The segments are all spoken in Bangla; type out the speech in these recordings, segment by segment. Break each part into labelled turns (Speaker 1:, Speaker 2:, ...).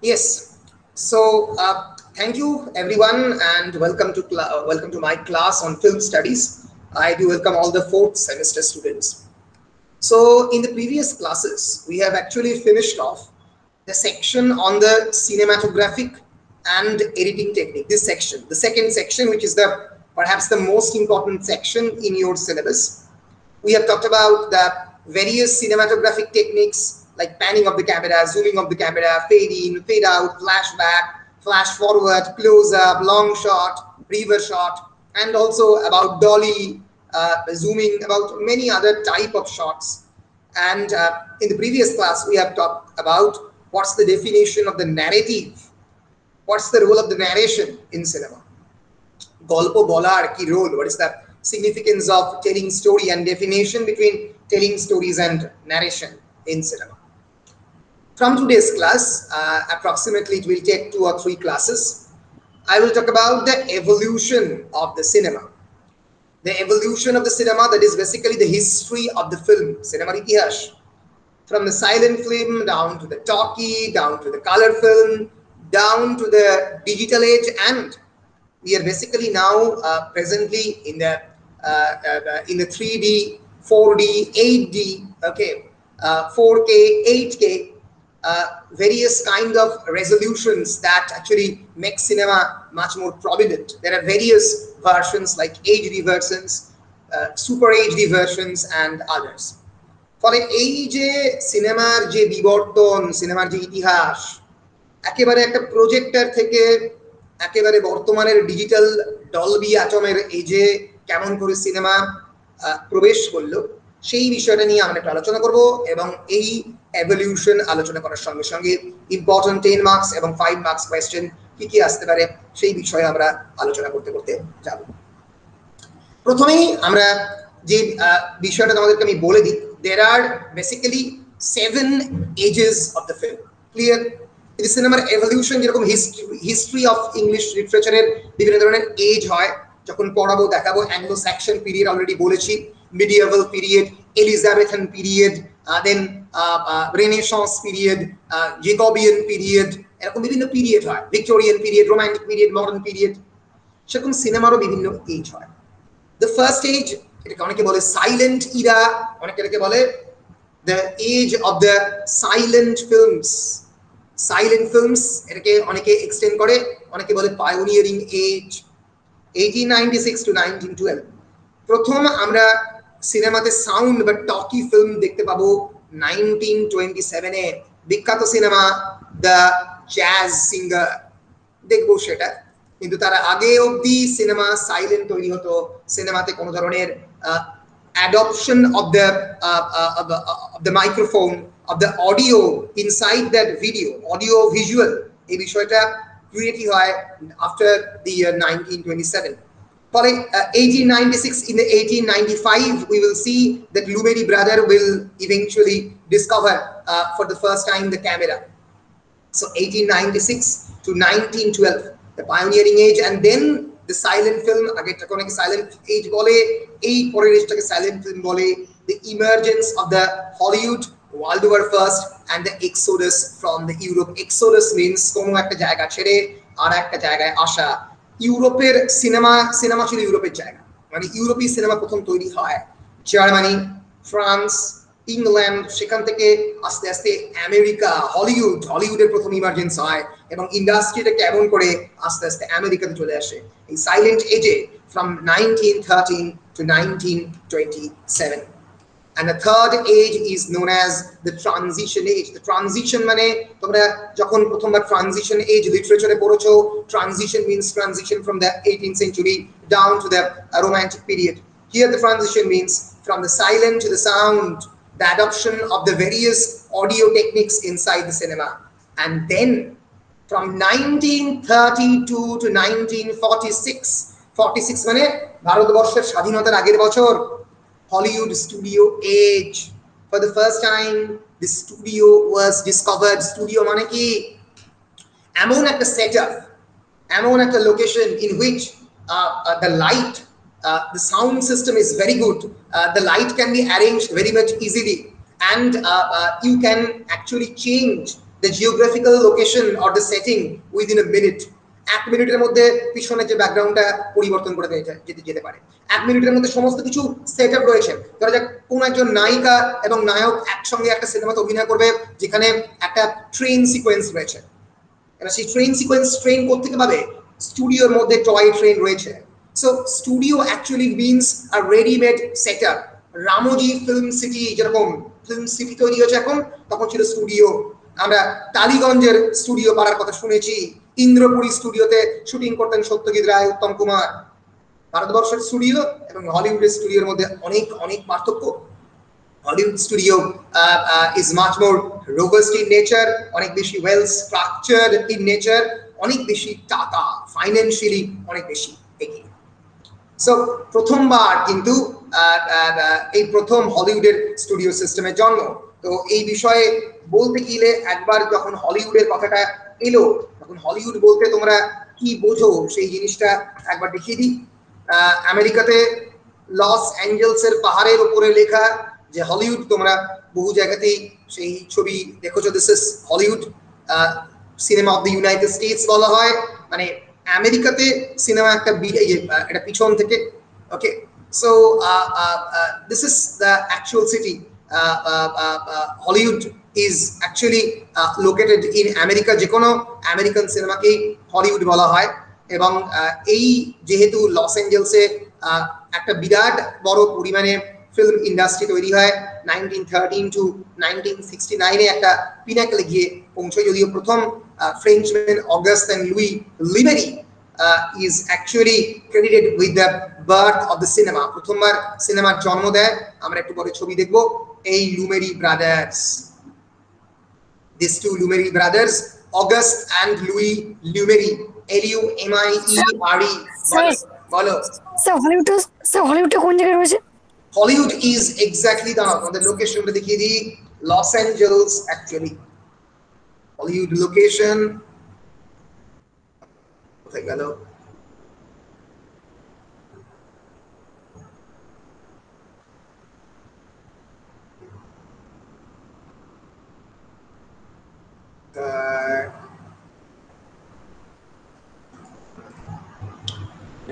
Speaker 1: Yes. So thank you everyone, and welcome to my class on film studies. I do welcome all the fourth semester students. So in the previous classes, we have actually finished off the section on the cinematographic and editing technique. This section, the second section, which is the perhaps the most important section in your syllabus. We have talked about the various cinematographic techniques like panning of the camera, zooming of the camera, fade in, fade out, flashback, flash forward, close up, long shot, reverse shot, and also about dolly, zooming, about many other type of shots. And in the previous class, we have talked about what's the definition of the narrative, what's the role of the narration in cinema. Golpo bolar ki role, what is the significance of telling story and definition between telling stories and narration in cinema. From today's class, approximately it will take 2 or 3 classes, I will talk about the evolution of the cinema. The evolution of the cinema, that is basically the history of the film, cinema itihash. From the silent film down to the talkie, down to the color film, down to the digital age, and we are basically now presently in the 3D, 4D, 8D, okay, 4K, 8K, various kind of resolutions that actually make cinema much more prominent. There are various versions like HD versions, super HD versions, and others. ফলে এই যে সিনেমার যে বিবর্তন, সিনেমার যে ইতিহাস, একেবারে একটা প্রজেক্টর থেকে একেবারে বর্তমানের ডিজিটাল ডলবি অ্যাটমের এই যে কেমন করে সিনেমা প্রবেশ করলো, সেই বিষয়টা নিয়ে আমরা একটু আলোচনা করব, এবং এই এভলিউশন আলোচনা করার সঙ্গে সঙ্গে ইম্পর্টেন্ট 10 মার্কস এবং 5 মার্কস কোয়েশ্চেন কি কি আসতে পারে সেই বিষয়ে আমরা আলোচনা করতে করতে যাব। প্রথমেই আমরা যে বিষয়টা তোমাদেরকে আমি বলে দিই, there are basically 7 ages of the film. Clear? এই সিনেমার এভলিউশন যেরকম হিস্ট্রি অফ ইংলিশ লিটারেচারের বিভিন্ন ধরনের এজ হয়, যখন পড়াবো দেখাবো, অ্যাংলো স্যাকশন পিরিয়ড অলরেডি বলেছি, মিডিয়েভাল পিরিয়ড, এলিজাবেথান পিরিয়ড, দেন রেনেসাঁস পিরিয়ড, জেকবিয়ান পিরিয়ড, এরকম বিভিন্ন পিরিয়ড হয়, Victorian period, romantic period, modern period, সেরকম সিনেমারও বিভিন্ন এজ হয়। দ্য ফার্স্ট এজ, এটাকে অনেকে বলে সাইলেন্ট ইরা, অনেকে এটাকে বলে the age of the silent films. Silent films এটাকে অনেকে এক্সটেন্ড করে, অনেকে বলে পায়োনিয়ারিং এজ, 1896 টু 1912। প্রথম আমরা সিনেমাতে সাউন্ড বা টকি ফিল্ম দেখতে পাবো 1927 এ, বিখ্যাত সিনেমা দ্য জ্যাজ সিঙ্গার, দেখবো সেটা। কিন্তু তার আগে অবধি সিনেমা সাইলেন্ট তৈরি হতো, সিনেমাতে কোনো ধরনের adoption of the microphone, of the audio inside that video, audio visual, এই বিষয়টা ক্রিয়েটই হয় after the year 1927. ফলে 1896, in the 1895 we will see that Lumiere brother will eventually discover for the first time the camera. So 1896 to 1912, the pioneering age, and then the silent film, আগেরটাকে অনেকে silent age বলে, এই পরের এজটাকে silent film বলে, the emergence of the Hollywood World War First and the exodus from the Europe. Exodus means কোনো একটা জায়গা ছেড়ে আর একটা জায়গায় আসা। ইউরোপের সিনেমা ছিল ইউরোপের জায়গা, মানে ইউরোপীয় সিনেমা প্রথম তৈরি হয় জার্মানি, ফ্রান্স, ইংল্যান্ড, সেখান থেকে আস্তে আস্তে আমেরিকা, হলিউডের প্রথম ইমার্জেন্স হয়, এবং ইন্ডাস্ট্রিটা কেমন করে আস্তে আস্তে আমেরিকাতে চলে আসে এই সাইলেন্ট এজে from 1913 to 1927. And the third age is known as the transition age. The transition মানে তোমরা যখন প্রথমবার transition age লিটারেচারে পড়েছো, transition means transition from the 18th century down to the romantic period. Here the transition means from the silent to the sound, the adoption of the various audio techniques inside the cinema. And then from 1932 to 1946, 46 মানে ভারতবর্ষের স্বাধীনতার আগের বছর, Hollywood studio age. For the first time the studio was discovered. Studio মানে কি? এমন একটা setup, এমন একটা location in which the light, the sound system is very good, the light can be arranged very much easily, and you can actually change the geographical location or the setting within a minute. 1 মিনিটের মধ্যে পিছনের যে ব্যাকগ্রাউন্ডটা পরিবর্তন করে যেতে পারে। 1 মিনিটের মধ্যে সমস্ত কিছু সেটআপ রয়েছে। ধরা যাক কোন একজন নায়িকা এবং নায়ক একসঙ্গে একটা সিনেমাতে অভিনয় করবে যেখানে একটা ট্রেন সিকোয়েন্স রয়েছে। এবার সেই ট্রেন সিকোয়েন্স ট্রেন কোত্থেকে পাবে? স্টুডিওর মধ্যে টয় ট্রেন রয়েছে। So studio actually means a readymade setup. Ramoji film city যেরকম ফিল্ম সিটি তৈরি হয়েছে এখন, তখন ছিল স্টুডিও। আমরা টালিগঞ্জের স্টুডিও পাড়ার কথা শুনেছি, ইন্দ্রপুরী স্টুডিওতে শুটিং করতেন সত্যজিৎ রায়, উত্তম কুমার। ভারতবর্ষের স্টুডিও এবং হলিউডের স্টুডিওর মধ্যে অনেক অনেক পার্থক্য। Hollywood studio is much more robust in nature, অনেক বেশি well structured in nature, অনেক বেশি টাকা ফাইন্যান্সিয়ালি অনেক বেশি এগিয়ে। সো প্রথমবার কিন্তু এই প্রথম হলিউডের স্টুডিও সিস্টেমের জন্ম। তো এই বিষয়ে বলতে গেলে একবার যখন হলিউডের কথাটা এলো, তখন হলিউড বলতে তোমরা কি বোঝো সেই জিনিসটা একবার দেখিয়ে দিই। আমেরিকাতে লস অ্যাঞ্জেলসের পাহাড়ের উপরে লেখা যে হলিউড, তোমরা বহু জায়গাতেই সেই ছবি দেখেছো, this is Hollywood, cinema of the United States বলা হয়। মানে আমেরিকাতে সিনেমা একটা পিছন থেকে, okay. So this is the actual city. Hollywood is actually located in America. যে কোনো আমেরিকান সিনেমাকেই হলিউড বলা হয়। এবং এই যেহেতু লস অ্যাঞ্জেলসে একটা বিরাট বড় পরিমাণে ফিল্ম ইন্ডাস্ট্রি তৈরি হয় 1913 টু 1969 এ একটা পিনাকলে গিয়ে পৌঁছয়। যদিও প্রথম Frenchman August and Louis Lumiere is actually credited with the birth of the cinema. প্রথমবার সিনেমার জন্ম দেয়। আমরা একটু পরে ছবি দেখব এই লুমেরি brothers, these two Lumery brothers, August and Louis Lumery, L-U-M-I-E-R-E. বলো
Speaker 2: স্যার হলিউডটা কোন জায়গায় রয়েছে?
Speaker 1: হলিউড ইজ এক্স্যাক্টলি দাঁড়াও আমাদের লোকেশনটা দেখিয়ে দিই, Los Angeles actually Hollywood location কোথায় গেল?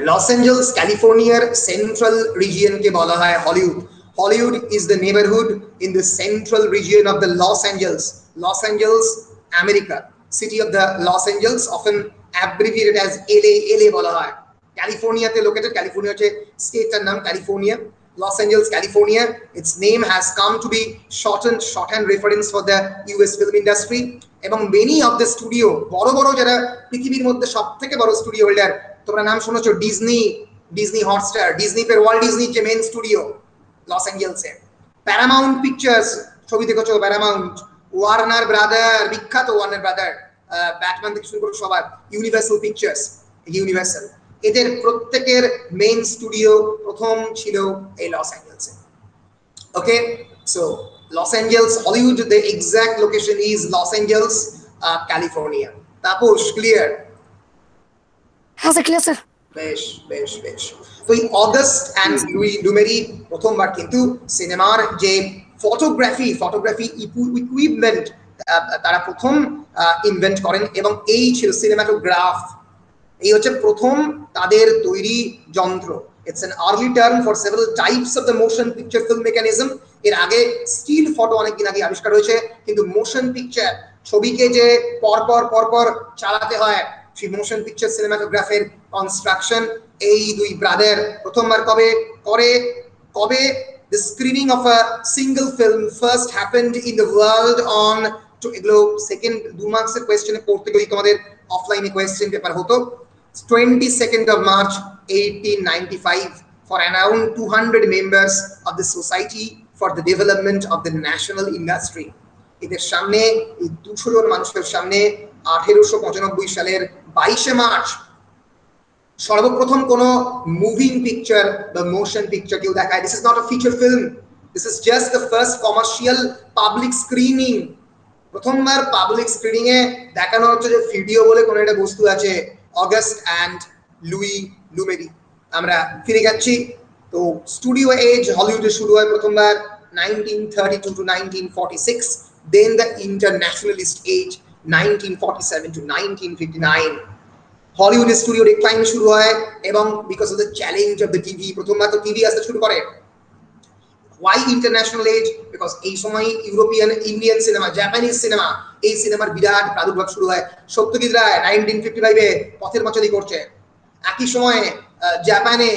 Speaker 1: লস অ্যাঞ্জেলস ক্যালিফোর্নিয়ার সেন্ট্রাল রিজিয়নকে বলা হয় Hollywood. Hollywood is the neighbourhood in the central region of the Los Angeles. Los Angeles America, city of the Los Angeles, often abbreviated as LA, LA বলা হয়। ক্যালিফোর্নিয়াতে লোকেটেড, ক্যালিফোর্নিয়া হচ্ছে স্টেটটার নাম California. Los Angeles, California, its name has come to be shorthand reference for the US film industry. এবং many of the studio, বড় বড় যারা পৃথিবীর মধ্যে সবথেকে বড় স্টুডিও হোল্ডার, তোমরা নাম শুনেছো ডিজনি হটস্টার, ডিজনি পের ওয়ার্ল্ড ডিজনি যে মেইন স্টুডিও লস অ্যাঞ্জেলসে। প্যারামাউন্ট পিকচার্স, ছবি দেখেছো প্যারামাউন্ট, ওয়ার্নার ব্রাদার, বিখ্যাত ওয়ার্নার ব্রাদার, ব্যাটম্যান থেকে শুরু করে সবার, ইউনিভার্সাল পিকচার্স, ইউনিভার্সাল, এদের প্রত্যেকের মেইন স্টুডিও প্রথম ছিল এই লস অ্যাঞ্জেলসে। Okay, so Los Angeles Hollywood, the exact location is Los Angeles, California. Tapas clear?
Speaker 2: হ্যাঁ স্যার, ক্লিয়ার স্যার।
Speaker 1: বেশ বেশ বেশ। তো এই অগাস্ট অ্যান্ড লুই লুমেরি প্রথমবার কিন্তু সিনেমার যে ফটোগ্রাফি ইকুইপমেন্ট তারা প্রথম ইনভেন্ট করেন, এবং এই ছিল সিনেমাটোগ্রাফ। এই হচ্ছে প্রথম তাদের তৈরি যন্ত্র। It's an early term for several types of the motion picture film mechanism. এর আগে স্টিল ফটো অনেকদিন আগে আবিষ্কার হয়েছে, কিন্তু মোশন পিকচার, ছবিকে যে পরপর চালাতে হয়, সেই মোশন পিকচার সিনেমাটোগ্রাফের কনস্ট্রাকশন এই দুই ব্রাদার প্রথমবার কবে the screening of a single film first happened in the world on, to এগুলো সেকেন্ড 2 মার্কসের কোয়েশ্চেনে পড়তে গেলে তোমাদের অফলাইনে কোয়েশ্চেন পেপার হতো। 22nd of March 1895 for around 200 members of the Society for the Development of the National Industry. এদের সামনে, এই 200 জন মানুষের সামনে 1895 সালের 22 মার্চ সর্বপ্রথম কোন মুভিং পিকচার বা মোশন পিকচার কেউ দেখায়। This is not a feature film, this is just the first commercial public screening. প্রথমবার পাবলিক স্ক্রিনিং এ দেখানো হচ্ছে যে ভিডিও বলে কোনো একটা বস্তু আছে। August and Louis Lumiere. আমরা ফিরে যাচ্ছি। তো স্টুডিও এজ হলিউডে শুরু হয় প্রথমবার 1932 to 1946, then the internationalist age 1947 to 1959. Hollywood studio decline শুরু হয় এবং because of the challenge of the TV, প্রথমবার তো টিভি আসতে শুরু করে। Y international age? বিকজ এই সময় European, Indian cinema, Japanese cinema, এই সিনেমার বিরাট প্রাদুর্ভাব শুরু হয়। সত্যজিৎ রায় 1955-এ পথের পাঁচালী করছে। একই সময়ে জাপানে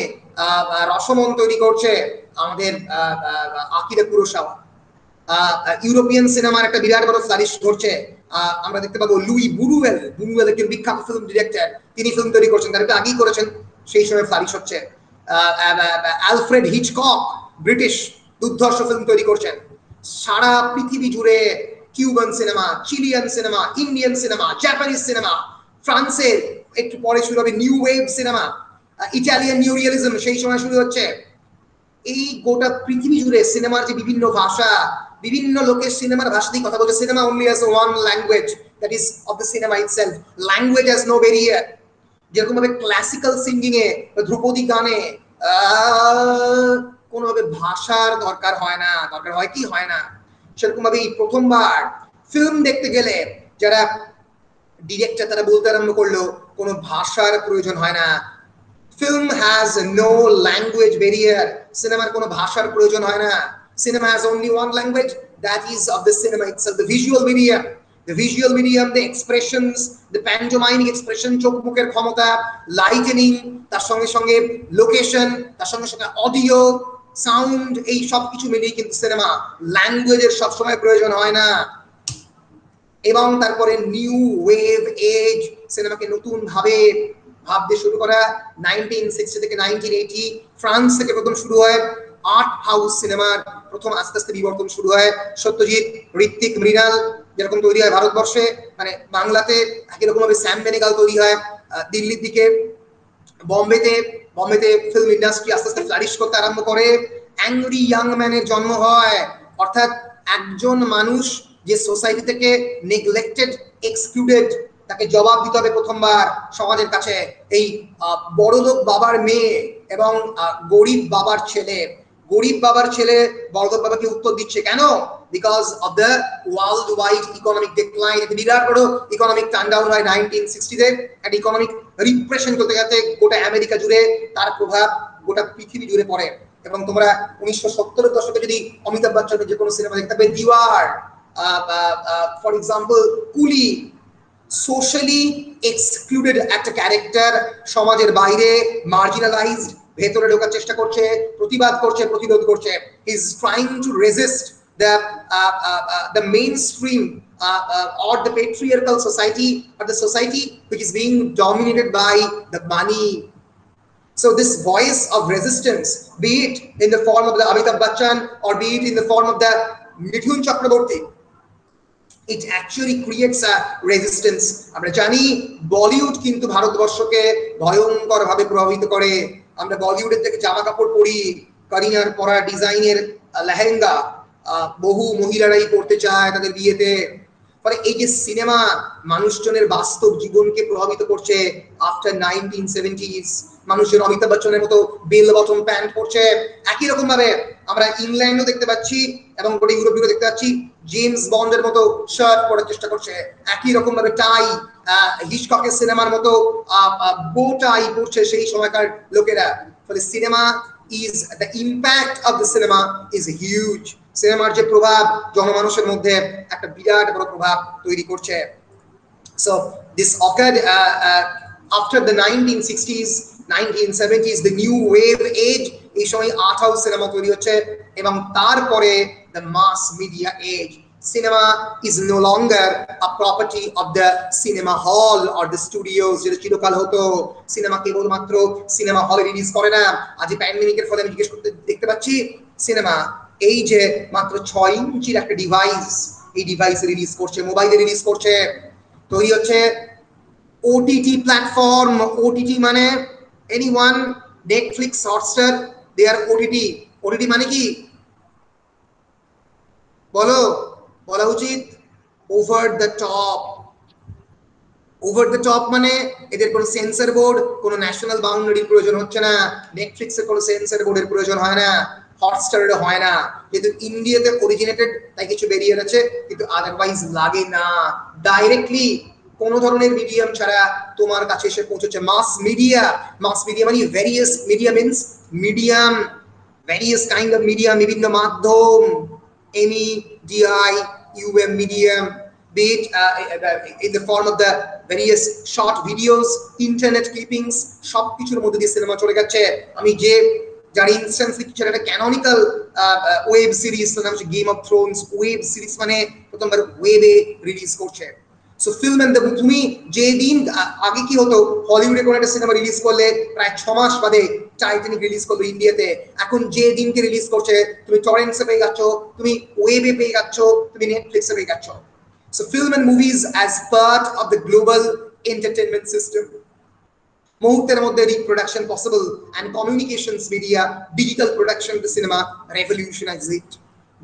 Speaker 1: রসমন তৈরি করছে আমাদের আকিরা কুরোসাওয়া। ইউরোপিয়ান সিনেমার একটা বিরাট বড় ফ্লারিশ ঘটছে। আমরা দেখতে পাবো লুই বুনুয়েল, বুনুয়েল একজন বিখ্যাত ফিল্ম ডিরেক্টর, তিনি ফিল্ম তৈরি করছেন, তার একটু আগেই করেছেন, সেই সময় ফ্লারিশ হচ্ছে। অ্যালফ্রেড হিচকক ব্রিটিশ দুর্ধর্ষ ফিল্ম তৈরি করছেন। সারা পৃথিবী জুড়ে Cuban cinema, Chilean cinema, Indian cinema, Japanese cinema, ফ্রান্সের একটু পরে শুরু হবে new wave cinema, Italian new realism সেই সময় শুরু হচ্ছে। এই গোটা পৃথিবী জুড়ে সিনেমার যে বিভিন্ন ভাষা, বিভিন্ন লোকের সিনেমার ভাষা দিয়ে কথা বলছে। Cinema only has one language, that is of the cinema itself. Language has no barrier. যেরকম ভাবে ক্লাসিক্যাল সিঙ্গিং এ, ধ্রুপদী গানে কোনোভাবে ভাষার দরকার হয় না, দরকার হয় কি হয় না, সেরকম ভাবে প্রথমবার ফিল্ম দেখতে গেলে যারা ডিরেক্টর তারা বলতে আরম্ভ করলো কোনো ভাষার প্রয়োজন হয় না। Film has no language barrier. সিনেমার কোনো ভাষার প্রয়োজন হয় না। Cinema has only one language, that is of the cinema itself, the visual medium. The visual medium, the expressions, the pantomimic expression, চোখ মুখের ক্ষমতা, লাইটেনিং, তার সঙ্গে সঙ্গে লোকেশন, তার সঙ্গে সঙ্গে অডিও, সাউন্ড, এই সব কিছু মিলিয়ে কিন্তু সিনেমা। ল্যাঙ্গুয়েজের সবসময় প্রয়োজন হয় না। এবং তারপরে নিউ ওয়েভ এজ, সিনেমাকে নতুন ভাবে ভাবতে শুরু করা। 1960 থেকে 1980 ফ্রান্স থেকে প্রথম শুরু হয় আর্ট হাউস সিনেমার প্রথম আস্তে আস্তে বিবর্তন শুরু হয়। সত্যজিৎ, ঋত্বিক, মৃণাল যেরকম তৈরি হয় ভারতবর্ষে, মানে বাংলাতে একই রকম ভাবে স্যাম বেনেগাল তৈরি হয় দিল্লির দিকে। বম্বেতে ফিল্ম ইন্ডাস্ট্রি আস্তে আস্তে ফ্লারিশ করতে আরম্ভ করে। অ্যাংরি ইয়াং ম্যানের জন্ম হয়, অর্থাৎ একজন মানুষ যে সোসাইটি থেকে নেগলেক্টেড, এক্সক্লুডেড, তাকে জবাব দিতে হবে প্রথমবার সমাজের কাছে। এই বড়লোক বাবার মেয়ে এবং গরিব বাবার ছেলে, গরিব বাবার ছেলে বড়লোক বাবাকে উত্তর দিচ্ছে কেন? Because of the world wide economic decline. বিরাট বড় ইকোনমিক টার্নডাউন হয় 1960-তে। একটা ইকোনমিক রিপ্রেশন করতে গেছে গোটা আমেরিকা জুড়ে, তার প্রভাব গোটা পৃথিবী জুড়ে পড়ে। এবং তোমরা 1970-এর দশকে যদি অমিতাভ বচ্চনের যে কোনো সিনেমা দেখতে পাবে, দিওয়ার, ফর এক্সাম্পল কুলি, সোশ্যালি এক্সক্লুডেড একটা ক্যারেক্টার, সমাজের বাইরে মার্জিনালাইজড, ভেতরে ঢোকার চেষ্টা করছে, প্রতিবাদ করছে, প্রতিরোধ করছে। He is trying to resist the mainstream or the patriarchal society, or the society which is being dominated by the money. So this voice of resistance, be it in the form of the Amitabh Bachchan or be it in the form of the Mithun Chakraborty, it actually creates a resistance. আমরা জানি বলিউড কিন্তু ভারতবর্ষকে ভয়ঙ্কর ভাবে প্রভাবিত করে। আমরা বলিউডের থেকে জামা কাপড় পরি, করিনার পরা ডিজাইনের লেহেঙ্গা বহু মহিলারাই পড়তে চায় তাদের বিয়েতে। ফলে এই যে সিনেমা মানুষজনের বাস্তব জীবনকে প্রভাবিত করছে আফটার 1970s, মানুষের অমিতাভ বচ্চনের মতো বেল বটম প্যান্ট পরছে। একই রকম ভাবে আমরা ইংল্যান্ডও দেখতে পাচ্ছি এবং গোটা ইউরোপেও দেখতে পাচ্ছি জেমস বন্ডের মতো শার্ট পরার চেষ্টা করছে। একই রকম ভাবে টাই, হিচককের সিনেমার মতো বো টাই পরছে সেই সময়কার লোকেরা। ফলে cinema is the impact of the cinema is huge. সিনেমার যে প্রভাব জনমানুষের মধ্যে একটা বিরাট বড় প্রভাব তৈরি করছে। So this occurred after the 1960s, 1970s, the new wave age, এই সময় আর্ট হাউস সিনেমা তৈরি হচ্ছে। এবং তারপরে the mass media age. Cinema is no longer a property of the cinema hall or the studios, যেটা চিরকাল হতো। সিনেমা কেবলমাত্র সিনেমা হলে রিলিজ করে না। আজ প্যান্ডেমিকের ফলে আমি জিজ্ঞেস করতে দেখতে পাচ্ছি সিনেমা এই যে মাত্র 6 ইঞ্চির একটা ডিভাইস, এই ডিভাইসে রিলিজ করছে, মোবাইলে রিলিজ করছে, তৈরি হচ্ছে ওটিটি প্ল্যাটফর্ম। ওটিটি মানে এনিওয়ান, নেটফ্লিক্স, হটস্টার, দে আর ওটিটি। ওটিটি মানে কি বলো, বলা উচিত over the top. Over the top মানে এদের কোনো সেন্সর বোর্ড, কোনো ন্যাশনাল বাউন্ডারির প্রয়োজন হচ্ছে না। নেটফ্লিক্সের কোনো সেন্সর বোর্ডের প্রয়োজন হয় না। হটস্টারে হয় না, কিন্তু ইন্ডিয়াতে অরিজিনেটেড তাই কিছু ব্যারিয়ার আছে, কিন্তু আদারওয়াইজ লাগে না। ডাইরেক্টলি কোনো ধরনের মিডিয়াম ছাড়া তোমার কাছে এসে পৌঁছেছে মাস মিডিয়া। মাস মিডিয়া মানে various media, means medium, various kind of medium, বিভিন্ন মাধ্যম, MEDI, UM medium, be it in the form of the various short videos, internet clippings, সব কিছুর মধ্যে দিয়ে সিনেমা চলে যাচ্ছে। আমি যে যার ইনস্ট্যান্স লিখছি একটা ক্যানোনিক্যাল ওয়েব সিরিজ, নাম হচ্ছে game of Thrones. Web series মানে প্রথমবার ওয়েবে রিলিজ করছে। সো ফিল্ম এন্ড তুমি যেদিন আগে কি হতো, হলিউডে কোনো একটা সিনেমা রিলিজ করলে প্রায় 6 মাস বাদে টাইটানিক রিলিজ করলো ইন্ডিয়াতে। এখন যে দিনকে রিলিজ করছে তুমি টরেন্টসে পেয়ে যাচ্ছ, তুমি ওয়েবে পেয়ে যাচ্ছ, তুমি নেটফ্লিক্সে পেয়ে যাচ্ছ। So film and movies as part of the global entertainment system, মুহূর্তের মধ্যে reproduction possible and communications media, digital production the cinema revolutionise it.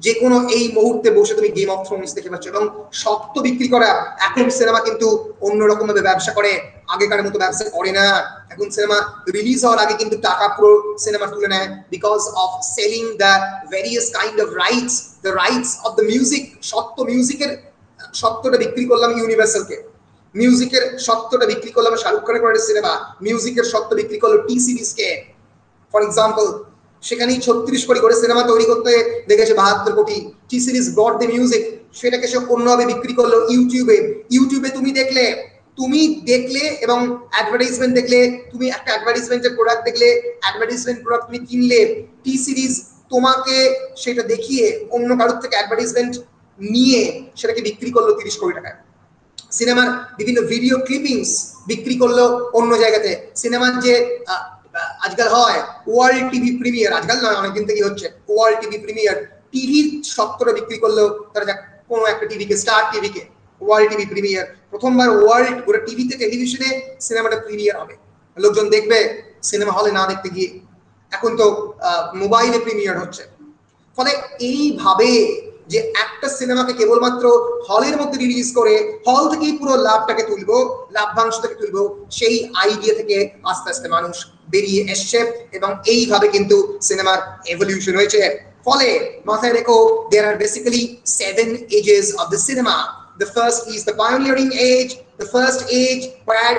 Speaker 1: যে কোনো এই মুহূর্তে বসে তুমি গেম অফ থ্রোনস দেখতে পাচ্ছ, এবং শক্ত বিক্রি করা। এখন সিনেমা কিন্তু অন্যরকম ভাবে ব্যবসা করে, আগেকার মতো ব্যবসা করে না। এখন সিনেমা রিলিজ হওয়ার আগে কিন্তু টাকা পুরো সিনেমা তুলে নেয়, because of selling the various kind of rights, the rights of the music. সত্য মিউজিকের সত্যটা বিক্রি করলাম ইউনিভার্সালকে, মিউজিকের সত্যটা বিক্রি করলাম শাহরুখ খানের করে সিনেমা, মিউজিকের সত্য বিক্রি করলো টি সিরিজকে। ফর এক্সাম্পল, সেখানেই 36 কোটি করে সিনেমা তৈরি করতে দেখেছে 72 কোটি। টি সিরিজ ব্রড দ্য মিউজিক, সেটাকে সে অন্যভাবে বিক্রি করলো ইউটিউবে। ইউটিউবে তুমি দেখলে এবং অ্যাডভার্টাইজমেন্ট দেখলে, তুমি একটা অ্যাডভার্টাইজমেন্টের প্রোডাক্ট দেখলে, অ্যাডভার্টাইজমেন্ট প্রোডাক্ট তুমি কিনলে, টি সিরিজ তোমাকে সেটা দেখিয়ে অন্য কারোর থেকে অ্যাডভার্টাইজমেন্ট নিয়ে সেটাকে বিক্রি করলো 30 কোটি টাকায়। সিনেমার বিভিন্ন ভিডিও ক্লিপিংস বিক্রি করলো অন্য জায়গাতে। সিনেমার যে আজকাল হয় ওয়ার্ল্ড টিভি প্রিমিয়ার, আজকাল নয় অনেকদিন থেকে হচ্ছে ওয়ার্ল্ড টিভি প্রিমিয়ার, টিভির সত্তরটা বিক্রি করলো তারা কোনো একটা টিভিকে, স্টার টিভিকে ওয়ার্ল্ড টিভি প্রিমিয়ার। প্রথমবার ওয়ার্ল্ড পুরো টিভিতে, টেলিভিশনে সিনেমাটা প্রিমিয়ার হবে, লোকজন দেখবে সিনেমা হলে না দেখতে গিয়ে। এখন তো মোবাইলে প্রিমিয়ার হচ্ছে। ফলে এইভাবে যে একটা সিনেমাকে কেবলমাত্র হলের মধ্যে রিলিজ করে হল থেকেই পুরো লাভটাকে তুলবো, লাভ্যাংশটাকে তুলবো, সেই আইডিয়া থেকে আস্তে আস্তে মানুষ বেরিয়ে এসছে, এবং এইভাবে কিন্তু সিনেমার এভলিউশন হয়েছে। ফলে মাথায় রেখো, there are basically 7 ages of the cinema. The first is the pioneering age, the first age where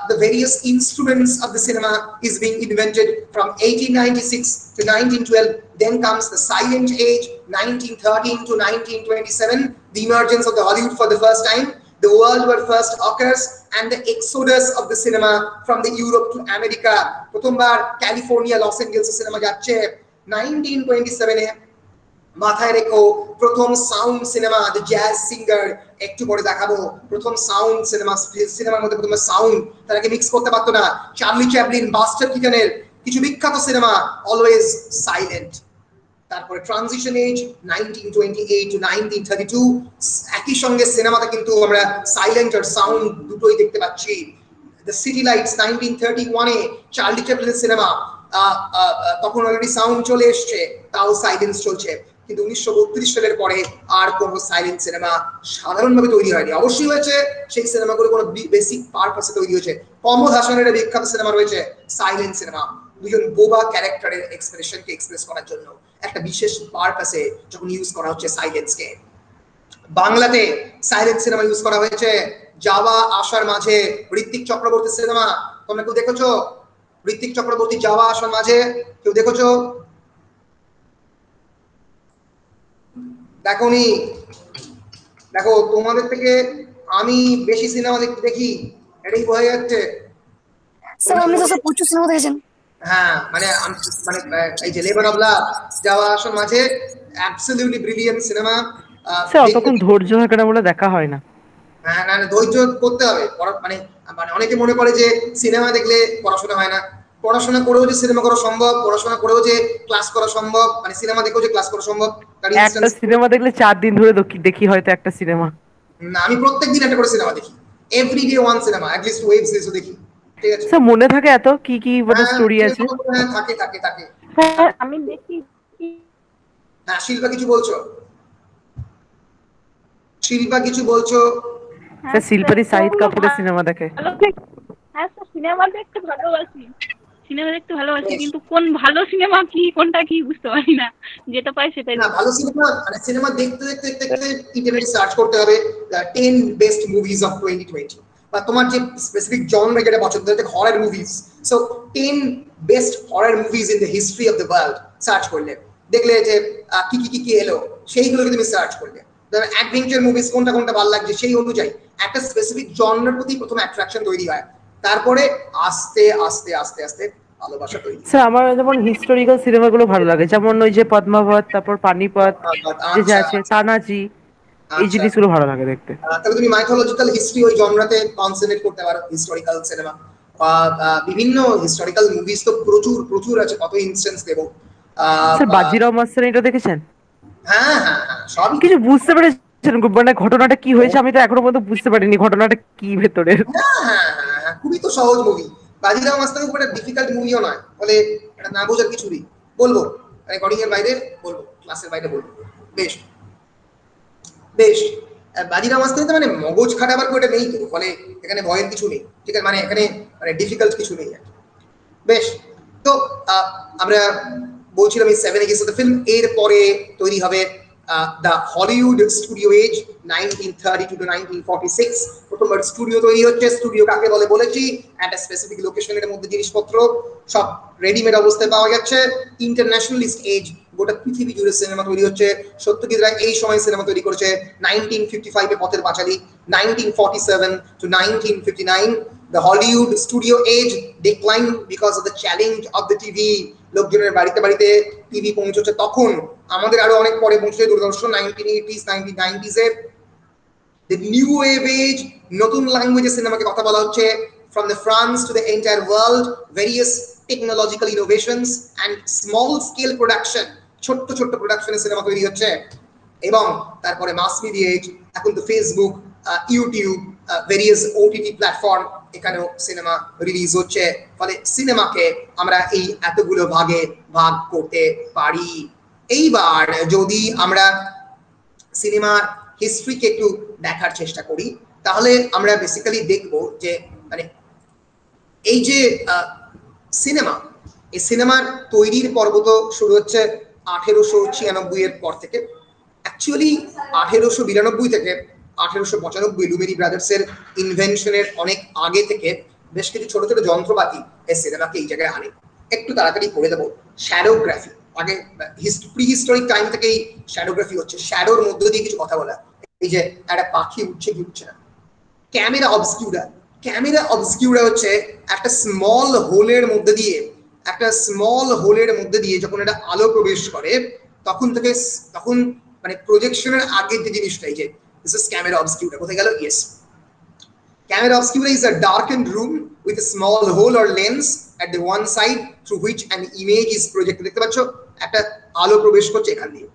Speaker 1: the various instruments of the cinema is being invented from 1896 to 1912. Then comes the silent age, 1913 to 1927, the emergence of the Hollywood for the first time. The World War First occurs, and the exodus of the cinema from the Europe to America. প্রথমবার ক্যালিফোর্নিয়া, লস অ্যাঞ্জেলস সিনেমা যাচ্ছে 1927 এ। মাথায় রেখো, প্রথম sound cinema the jazz singer, একটু পরে দেখাবো। প্রথম সাউন্ড সিনেমার মধ্যে প্রথমে সাউন্ড, তারাকে মিক্স করতে পারতো না। চার্লি চ্যাপলিন, বাস্টার কিটনের কিছু বিখ্যাত সিনেমা অলওয়েজ সাইলেন্ট। তারপরে ট্রানজিশন এজ 1928 টু 1932, একই সঙ্গে সিনেমাতে কিন্তু আমরা সাইলেন্ট আর সাউন্ড দুটোই দেখতে পাচ্ছি। দ্য সিটি লাইটস 1931 এ চার্লি চ্যাপলিনের সিনেমা, তখন অলরেডি সাউন্ড চলে এসছে, তাও সাইলেন্স চলছে। কিন্তু 1932 সালের পরে আর কোনো সাইলেন্ট সিনেমা সাধারণভাবে তৈরি হয়নি। অবশ্যই হয়েছে, সেই সিনেমাগুলো কোনো বেসিক পারপাসে তৈরি হয়েছে। কমল হাসানের বিখ্যাত সিনেমা রয়েছে সাইলেন্ট সিনেমা, দুজন বোবা ক্যারেক্টারের এক্সপ্রেশনকে এক্সপ্রেস করার জন্য একটা বিশেষ পারপাসে যখন ইউজ করা হচ্ছে সাইলেন্সকে। বাংলাতে সাইলেন্ট সিনেমা ইউজ করা হয়েছে যাওয়া আসার মাঝে, ঋত্বিক চক্রবর্তী সিনেমা। তোমরা কেউ দেখেছো ঋত্বিক চক্রবর্তী যাওয়া আসার মাঝে? কেউ দেখেছো? দেখোনি? দেখো, তোমাদের থেকে আমি বেশি সিনেমা দেখি, এটাই বোঝা যাচ্ছে।
Speaker 2: স্যার আপনি তো স্যার প্রচুর সিনেমা দেখেছেন।
Speaker 1: হ্যাঁ, মানে এই যে লেবার অফ লাভ, যাওয়া আসার মাঝে, অ্যাবসলিউটলি ব্রিলিয়ান্ট সিনেমা।
Speaker 3: স্যার অতক্ষণ ধৈর্য থাকে না বলে দেখা হয় না।
Speaker 1: হ্যাঁ, না ধৈর্য করতে হবে। মানে অনেকে মনে করে যে সিনেমা দেখলে পড়াশোনা হয় না। পড়াশোনা করেও যে সিনেমা করা সম্ভব, পড়াশোনা করেও যে ক্লাস করা সম্ভব, মানে সিনেমা দেখেও যে ক্লাস করা সম্ভব।
Speaker 3: একটা সিনেমা দেখলে 4 দিন ধরে দেখি হয়তো একটা সিনেমা।
Speaker 1: না, আমি প্রত্যেকদিন একটা করে সিনেমা দেখি, everyday one cinema, at least web সিরিজও দেখি। ঠিক আছে
Speaker 3: স্যার, মনে থাকে এত কি কি মানে স্টোরি আছে?
Speaker 1: হ্যাঁ, থাকে।
Speaker 4: হ্যাঁ আমি দেখি।
Speaker 1: হ্যাঁ, শিল্পা কিছু বলছো?
Speaker 3: স্যার শিল্পাদি শাহিদ কাপুরের সিনেমা দেখে।
Speaker 4: হ্যাঁ স্যার, সিনেমা দেখতে ভালোবাসি, কিন্তু কোন ভালো সিনেমা কি কোনটা কি বুঝতে পারি না। যেটা পাই সেটাই
Speaker 1: না, ভালো সিনেমা মানে সিনেমা দেখতে দেখতে দেখতে দেখতে ইন্টারনেটে সার্চ করতে হবে 10 বেস্ট মুভিজ অফ 2020, বা তোমার যে স্পেসিফিক জনরা যেটা পছন্দ হচ্ছে horror movies, so 10 best horror movies in the history of the world search করলে দেখলে যে কি কি কি কি এলো, সেইগুলোকে তুমি সার্চ করলে অ্যাডভেঞ্চার মুভিজ কোনটা কোনটা ভালো লাগছে সেই অনুযায়ী একটা স্পেসিফিক জনরার প্রতি প্রথম অ্যাট্রাকশন তৈরি হয়, তারপরে আস্তে আস্তে আস্তে আস্তে ভালোবাসা তৈরি হয়।
Speaker 3: স্যার আমার যেমন হিস্টোরিক্যাল সিনেমাগুলো ভালো লাগে, যেমন ওই যে পদ্মাবত, তারপর পানিপথ, যে যা
Speaker 1: আচ্ছা
Speaker 3: আছে তানাজি, এই
Speaker 1: আচ্ছা,
Speaker 3: জিনিসগুলো ভালো লাগে দেখতে।
Speaker 1: তাহলে তুমি মাইথোলজিক্যাল হিস্ট্রি ওই জনরাতে কনসেন্ট্রেট করতে পারো, হিস্টোরিক্যাল সিনেমা বা বিভিন্ন হিস্টোরিক্যাল মুভিজ তো প্রচুর প্রচুর আছে, কত ইনস্টেন্স দেবো।
Speaker 3: স্যার বাজিরাও মাস্তানি এটা দেখেছেন?
Speaker 1: হ্যাঁ হ্যাঁ হ্যাঁ, সবই।
Speaker 3: কিছু বুঝতে পেরেছেন মানে ঘটনাটা কি হয়েছে? আমি তো এখনো পর্যন্ত বুঝতে পারিনি ঘটনাটা কি ভেতরের।
Speaker 1: হ্যাঁ হ্যাঁ হ্যাঁ হ্যাঁ, খুবই তো সহজ মুভি। বাজিরাও মাস্তানি খুব একটা ডিফিকাল্ট মুভিও নয়, বলে এটা না বোঝার কিছু নেই। বলবো রেকর্ডিং এর বাইরে বলবো, ক্লাসের বাইরে বলবো। বেশ বেশ, বাজিরাও মাস্তানিতে মানে মগজ খাটাবার কোটা নেই তো, ফলে এখানে ভয়ের কিছু নেই, ঠিক আছে, মানে এখানে মানে ডিফিকাল্ট কিছু নেই আর কি। বেশ, তো আমরা বলছিলাম এই 7 এগেন্স্ট দ্য ফিল্ম, এর পরে তৈরি হবে the Hollywood studio age 1932 to 1946। প্রথমবার স্টুডিও তৈরি হচ্ছে। স্টুডিও কাকে বলে বলেছি, একটা স্পেসিফিক লোকেশনের মধ্যে জিনিসপত্র সব রেডিমেড অবস্থায় পাওয়া যাচ্ছে। ইন্টারন্যাশনালিস্ট এজ, গোটা পৃথিবী জুড়ে সিনেমা তৈরি হচ্ছে। সত্যজিৎ রায় এই সময় সিনেমা তৈরি করেছে। 1955 এ Pather Panchali, 1947 to 1959 the Hollywood studio age declined because of the challenge of the TV. লোকজনের বাড়িতে বাড়িতে টিভি পৌঁছেছে তখন, আমাদের আরো অনেক পরে পৌঁছেছে দূরদর্শন 1980s 1990s এর। The new wave age, নতুন ল্যাঙ্গুয়েজে সিনেমাকে কথা বলা হচ্ছে, from the France to the entire world, various technological innovations and small scale production, ছোট্ট ছোট্ট প্রোডাকশনে সিনেমা তৈরি হচ্ছে। এবং তারপরে মাস মিডিয়া এজ, এখন তো Facebook, YouTube, various OTT platform, এখানেও সিনেমা রিলিজ হচ্ছে। ফলে সিনেমাকে আমরা এই এতগুলো ভাগে ভাগ করতে পারি। এইবার যদি আমরা সিনেমার হিস্ট্রিকে একটু দেখার চেষ্টা করি, তাহলে আমরা বেসিক্যালি দেখব যে মানে এই যে সিনেমা, এই সিনেমার তৈরির পর্ব তো শুরু হচ্ছে 1896 এর পর থেকে। অ্যাকচুয়ালি 1892 থেকে 1895 লুমিনি ব্রাদার্সের ইনভেনশনের অনেক আগে থেকে বেশ কিছু ছোট ছোট যন্ত্রপাতি এই সিনেমাকে এই জায়গায় আনে। একটু তাড়াতাড়ি করে দেবো। শ্যাডোগ্রাফি, আগে প্রি হিস্টোরিক টাইম থেকেই শ্যাডোগ্রাফি হচ্ছে, শ্যাডোর মধ্য দিয়ে কিছু কথা বলা। এই যে একটা পাখি উঠছে কি উঠছে না। ক্যামেরা অবস্কিউরা, ক্যামেরা অবস্কিউরা হচ্ছে একটা স্মল হোলের মধ্যে দিয়ে, একটা স্মল হোলের মধ্যে দিয়ে যখন একটা আলো প্রবেশ করে তখন থেকে, তখন মানে প্রজেকশনের আগের যে জিনিসটা, এই যে দিস ইজ ক্যামেরা অবস্কিউরা। কোথায় গেল? Yes, camera obscura is a darkened room with a small hole or lens at the one side through which an image is projected. দেখতে পাচ্ছ একটা আলো প্রবেশ করছে এখান দিয়ে,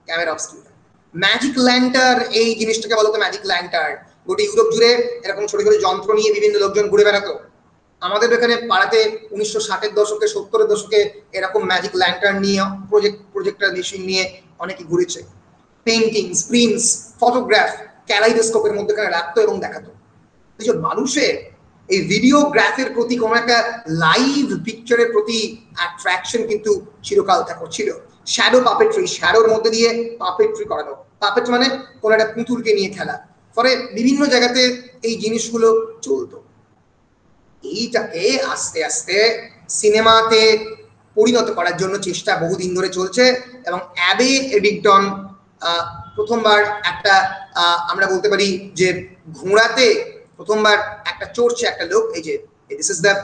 Speaker 1: ক্যামেরা অবস্কিউরা। ম্যাজিক ল্যান্টার, এই জিনিসটাকে বলো তো ম্যাজিক ল্যান্টার। গোটা ইউরোপ জুড়ে এরকম ছোট ছোট যন্ত্র নিয়ে বিভিন্ন লোকজন ঘুরে বেড়াতো। আমাদের এখানে পাড়াতে 1960-এর দশকে 70-এর দশকে এরকম ম্যাজিক ল্যান্টার নিয়ে, প্রজেক্টর মেশিন নিয়ে অনেকে ঘুরেছে। পেইন্টিংস, প্রিন্টস, ফটোগ্রাফ ক্যালাইডোস্কোপের মধ্যে রাখতো এবং দেখাতো। মানুষের এই ভিডিওগ্রাফের প্রতি কোন একটা লাইভ পিকচারের প্রতি অ্যাট্রাকশন কিন্তু চিরকাল ছিল। শ্যাডো পাপেট্রি, শ্যাডোর মধ্যে দিয়ে পাপেট্রি করানো। পাপেট মানে কোন একটা পুতুলকে নিয়ে খেলা। ফলে বিভিন্ন জায়গাতে এই জিনিসগুলো চলতো। এইটাকে আস্তে আস্তে সিনেমাতে পরিণত করার জন্য চেষ্টা বহুদিন ধরে চলছে, এবং অ্যাবে এডিংটন প্রথমবার একটা আমরা বলতে পারি যে ঘোড়াতে প্রথমবার একটা চড়ছে একটা লোক। এই যে this is the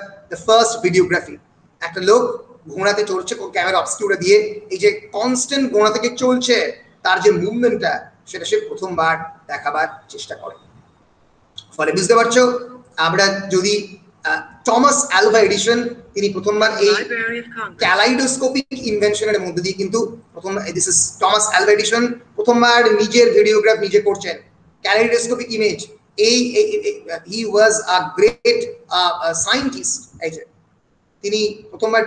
Speaker 1: first videography. একটা লোক ঘোড়াতে চড়ছে ক্যামেরা অবস্কিউরা দিয়ে, এই যে কনস্ট্যান্ট ঘোড়া থেকে চলছে তার যে মুভমেন্টটা, সেটা সে প্রথমবার দেখাবার চেষ্টা করে। ফলে বুঝতে পারছো, আমরা যদি টমাস আলভা এডিসন, তিনি প্রথমবার এই ক্যালাইডোস্কোপিক ইনভেনশনের মধ্যে দিয়ে কিন্তু প্রথম, this is Thomas Alva Edison, প্রথমবার নিজের ভিডিওগ্রাফ নিজে করছেন, ক্যালাইডোস্কোপিক ইমেজ। এই হি ওয়াজ আ গ্রেট সায়েন্টিস্ট। এই যে তিনি প্রথমবার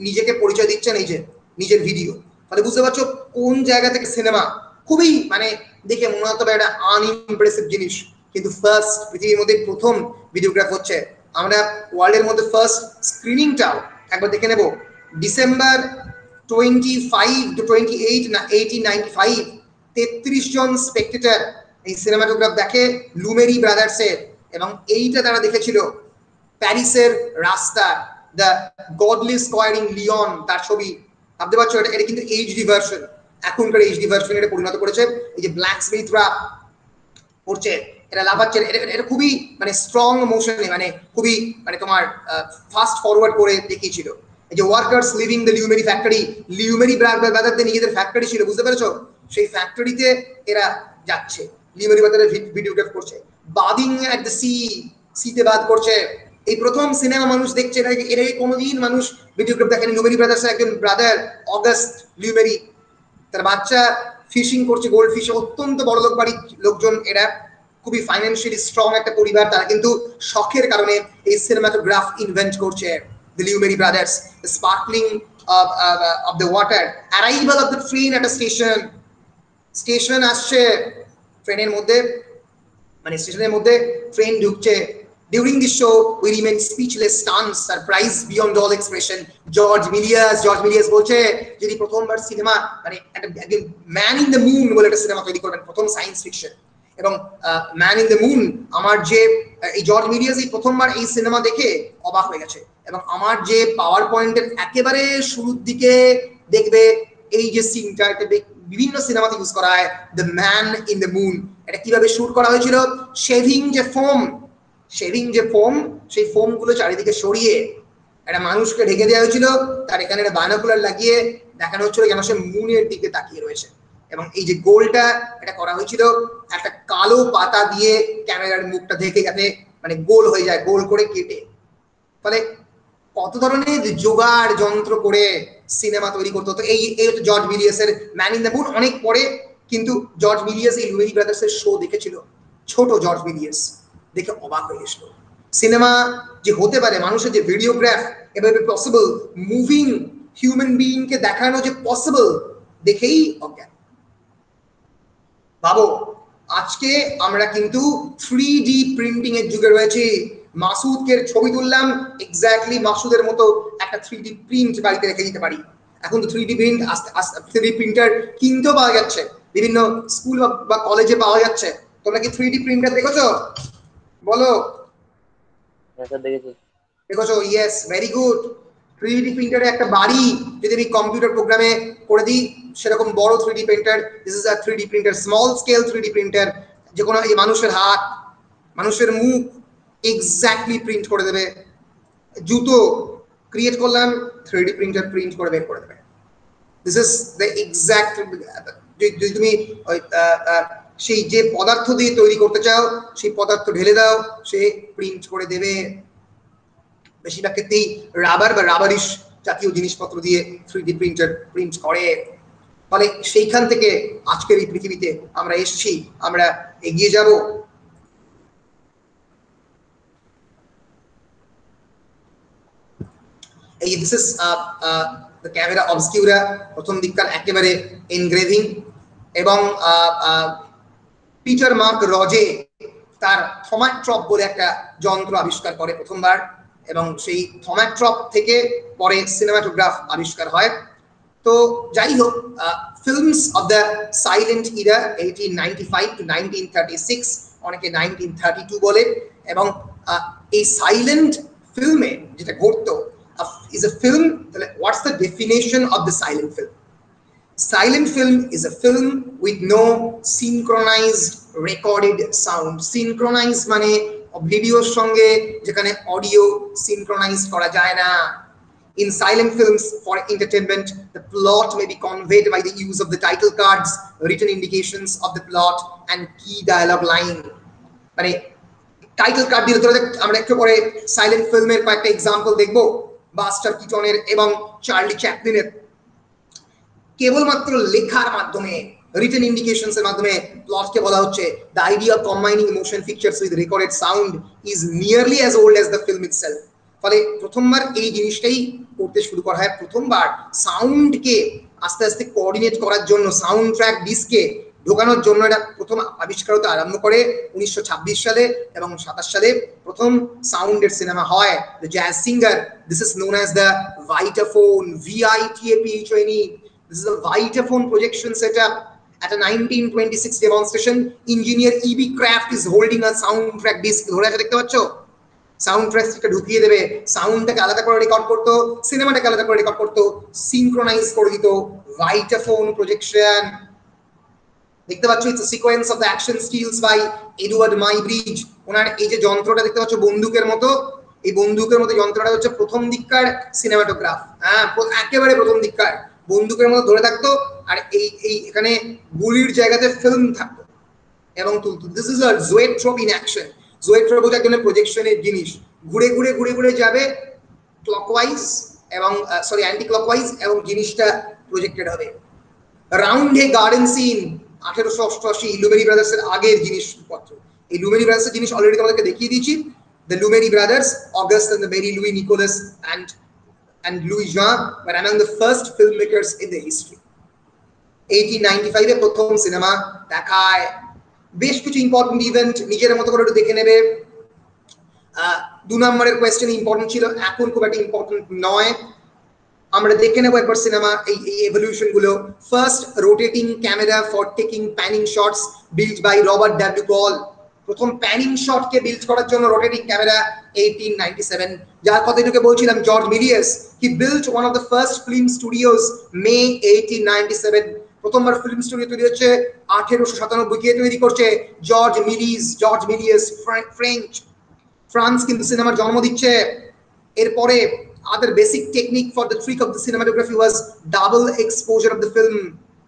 Speaker 1: নিজেকে পরিচয় দিচ্ছেন এই যে নিজের ভিডিও। ফলে বুঝতে পারছো কোন জায়গা থেকে সিনেমা খুবই মানে দেখে মনে হতে পারে একটা আনইমপ্রেসিভ জিনিস, কিন্তু ফার্স্ট পৃথিবীর মধ্যে প্রথম ভিডিওগ্রাফ হচ্ছে। আমরা ওয়ার্ল্ডের মধ্যে ফার্স্ট স্ক্রিনিংটাও একবার দেখে নেব। ডিসেম্বর 25 to 28 না 1895 33 জন স্পেক্টেটর এই সিনেমাটোগ্রাফ দেখে লুমেরি ব্রাদার্সের, এবং এইটা তারা দেখেছিল প্যারিসের রাস্তা, দ্য গডলি স্কোয়ারিং লিওন, তার ছবি। ভাবতে পারছো এটা কিন্তু এইচডি ভার্সন, এখনকার এইচডি ভার্সন এটা পরিণত করেছে। এই যে ব্ল্যাক স্মিথরা করছে, এটা লাফাচ্ছে, এটা খুবই মানে স্ট্রং মোশনে, মানে খুবই মানে তোমার ফাস্ট ফরওয়ার্ড করে দেখিয়েছিল। এই যে ওয়ার্কার্স লিভিং দ্য লিউমেরি ফ্যাক্টরি, লিউমেরি ব্রাদারদের নিজেদের ফ্যাক্টরি ছিল, বুঝতে পেরেছো? সেই ফ্যাক্টরিতে এরা যাচ্ছে, লিউমেরি ব্রাদারের ভিডিওগ্রাফ করছে। বাদিং অ্যাট দ্য সিতে বাদ করছে। এই প্রথম সিনেমা মানুষ দেখছে, এর আগে কোনোদিন মানুষ ভিডিওগ্রাফ দেখেনি। লিউমেরি ব্রাদার্সের একজন ব্রাদার অগাস্ট লিউমেরি, তার বাচ্চা ফিশিং করছে, গোল্ড ফিশ, অত্যন্ত বড় লোক বাড়ির লোকজন এরা, খুবই ফাইন্যান্সিয়ালি স্ট্রং একটা পরিবার, তারা কিন্তু শখের কারণে এই সিনেমাটোগ্রাফ ইনভেন্ট করছে। The Liumeri brothers, the sparkling of the water, arrival of the train at a station আসছে, ট্রেনের মধ্যে মানে স্টেশনের মধ্যে ট্রেন ঢুকছে। During the show, we remain speechless, stunned, surprised beyond all expression. George Milius বলছে যদি প্রথমবার সিনেমা মানে একজন ম্যান ইন দ্য মুন বলে একটা সিনেমা তৈরি করবেন, প্রথম সায়েন্স ফিকশন, এবং ম্যান ইন দ্য মুন, আমার যে এই জর্জ মিলিয়াস এই প্রথমবার এই সিনেমা দেখে অবাক হয়ে গেছে। এবং আমার যে পাওয়ার পয়েন্টের একেবারে শুরুর দিকে দেখবে এই যে সিনটা, এটা বিভিন্ন সিনেমাতে ইউজ করা হয়, the man in the moon. এটা কিভাবে শুট করা হয়েছিল? শেভিং যে ফোম, সেই ফোম গুলো চারিদিকে সরিয়ে একটা মানুষকে ঢেকে দেওয়া হয়েছিল, তার এখানে একটা বাইনোকুলার লাগিয়ে দেখানো হচ্ছিল যেন সে মুনের দিকে তাকিয়ে রয়েছে। এবং এই যে গোলটা এটা করা হয়েছিল একটা কালো পাতা দিয়ে ক্যামেরার মুখটা ঢেকে, যাতে মানে গোল হয়ে যায়, গোল করে কেটে। ফলে কত ধরনের জোগাড় যন্ত্র করে সিনেমা তৈরি করতে হতো। এই জর্জ মিলিয়াসের ম্যান ইন দ্য মুন অনেক পরে, কিন্তু জর্জ মিলিয়াস এই লিউমেরি ব্রাদার্সের শো দেখেছিল, ছোট জর্জ মিলিয়াস দেখে অবাক হয়ে গেছিল। সিনেমা যে হতে পারে, মানুষের যে ভিডিওগ্রাফ এভাবে পসিবল, মুভিং হিউম্যান বিইং কে দেখানো যে পসিবল, দেখেই অজ্ঞান। ভাবো আজকে আমরা কিন্তু 3D প্রিন্টিং এর যুগে রয়েছি। মাসুদকে ছবি তুললাম, এক্স্যাক্টলি মাসুদের মতো একটা 3D প্রিন্ট বাড়িতে রেখে দিতে পারি। এখন তো 3D প্রিন্ট আস্তে 3D প্রিন্টার কিনতেও পাওয়া যাচ্ছে, বিভিন্ন স্কুল বা কলেজে পাওয়া যাচ্ছে। তোমরা কি 3D প্রিন্টার দেখেছো? বলো। দেখেছো? Yes, very good. 3D প্রিন্টারে একটা বাড়ি যদি আমি কম্পিউটার প্রোগ্রামে করে দিই, সেরকম বড় 3D printer, this is a 3D printer, small scale 3D printer, যে কোনো এই মানুষের হাত, মানুষের মুখ এক্স্যাক্টলি প্রিন্ট করে দেবে। জুতো ক্রিয়েট করলাম, 3D প্রিন্টার প্রিন্ট করে বের করে দেবে। This is the exact. যদি তুমি সেই যে পদার্থ দিয়ে তৈরি করতে চাও, সেই পদার্থ ঢেলে দাও, সে প্রিন্ট করে দেবে। বেশিরভাগ ক্ষেত্রেই রাবার বা রাবারিশ জাতীয় জিনিসপত্র দিয়ে 3D প্রিন্টার প্রিন্ট করে। ফলে সেইখান থেকে আজকের এই পৃথিবীতে আমরা এসেছি, আমরা এগিয়ে যাব। এই this is the camera obscura, প্রথম দিককার একেবারে এনগ্রেভিং। এবং পিটার মার্ক রজে তার থমাট্রপ বলে একটা যন্ত্র আবিষ্কার করে প্রথমবার, এবং সেই থমাট্রপ থেকে পরে সিনেমাটোগ্রাফ আবিষ্কার হয়। তো যাই হোক, films of the silent Ira 1895 to 1936, অনেকে 1932 বলে। এবং এই সাইলেন্ট ফিল্মে যেটা ঘটতো, is a film, what's the definition of the silent film? Silent film is a film with no synchronized recorded sound. Synchronized মানে ভিডিওর সঙ্গে যেখানে অডিও সিনক্রোনাইজ করা যায় না। In silent films for entertainment, the plot may be conveyed by the use of the title cards, written indications of the plot, and key dialogue line. মানে টাইটেল কার্ড দিয়ে ধরে আমরা একটু পরে সাইলেন্ট ফিল্মের কয়েকটা এক্সাম্পল দেখবো, বাস্টার কিটনের এবং চার্লি চ্যাপলিনের। কেবলমাত্র লেখার মাধ্যমে, রিটেন ইন্ডিকেশনস এর মাধ্যমে প্লটকে বলা হচ্ছে। The idea of combining motion pictures with recorded sound is nearly as old as the film itself. ফলে প্রথমবার এই জিনিসটাই করতে শুরু করা হয়। প্রথমবার সাউন্ডকে আস্তে আস্তে কোঅর্ডিনেট করার জন্য, সাউন্ড ট্র্যাক ডিস্কে ঢোকানোর জন্য এটা প্রথম আবিষ্কার হতে আরম্ভ করে 1926 সালে, এবং 27 সালে প্রথম সাউন্ডের সিনেমা হয় the jazz singer. This is known as the Vitaphone, VITAPHONE. This is a Vitaphone projection setup. At a 1926 demonstration, engineer E.B. Kraft is holding a soundtrack disc. ধরে আছে দেখতে পাচ্ছ? সাউন্ডট্র্যাকটা ঢুকিয়ে দেবে, সাউন্ডটাকে আলাদা করে রেকর্ড করতো, সিনেমাটাকে আলাদা করে রেকর্ড করতো, সিনক্রোনাইজ করে দিত। Vitaphone projection. দেখতে পাচ্ছ, it's a sequence of the action stills by Edward Muybridge. ওনার এই যে যন্ত্রটা দেখতে পাচ্ছ বন্দুকের মতো, এই বন্দুকের মতো যন্ত্রটা হচ্ছে প্রথম দিককার সিনেমাটোগ্রাফ। হ্যাঁ, একেবারে প্রথম দিককার বন্দুকের মতো ধরে থাকতো, আর এই এখানে গুলির জায়গাতে ফিল্ম থাকতো এবং তুলতো। This is a zoetrope in action. Zoetrope হচ্ছে একজনের প্রজেকশনের জিনিস, ঘুরে ঘুরে ঘুরে ঘুরে যাবে ক্লকওয়াইজ এবং সরি অ্যান্টি ক্লকওয়াইজ, এবং জিনিসটা প্রজেক্টেড হবে। রাউন্ড এ গার্ডেন সিন 1888 লুমেরি ব্রাদার্সের আগের জিনিসপত্র। এই লুমেরি ব্রাদার্সের জিনিস অলরেডি তোমাদেরকে দেখিয়ে দিয়েছি। The Lumiere brothers, August and the Mary Louis Nicholas and Louis Jean were among the first filmmakers in the history. 1895 এ প্রথম সিনেমা দেখায়। বেশ কিছু ইম্পর্টেন্ট ইভেন্ট নিজের মতো করে একটু দেখে নেবে। 2 নম্বরের কোয়েশ্চেন ইম্পর্টেন্ট ছিল, এখন খুব একটা ইম্পর্টেন্ট নয়। আমরা দেখে নেব একবার সিনেমা এই এভলিউশন গুলো। First rotating camera for taking panning shots build by Robert W Paul. প্রথম প্যানিং শটকে বিল্ড করার জন্য রোটেটিং ক্যামেরা 1897। যার কথা এটাকে বলছিলাম, George Melies, he built one of the first film studios May 1897। প্রথমবার ফিল্ম স্টুডিও তৈরি হচ্ছে 1897। কে তৈরি করছে? জর্জ মিলিয়াস, ফ্রান্স কিন্তু সিনেমার জন্ম দিচ্ছে। এরপরে other basic technique for the trick of the cinematography was double exposure of the film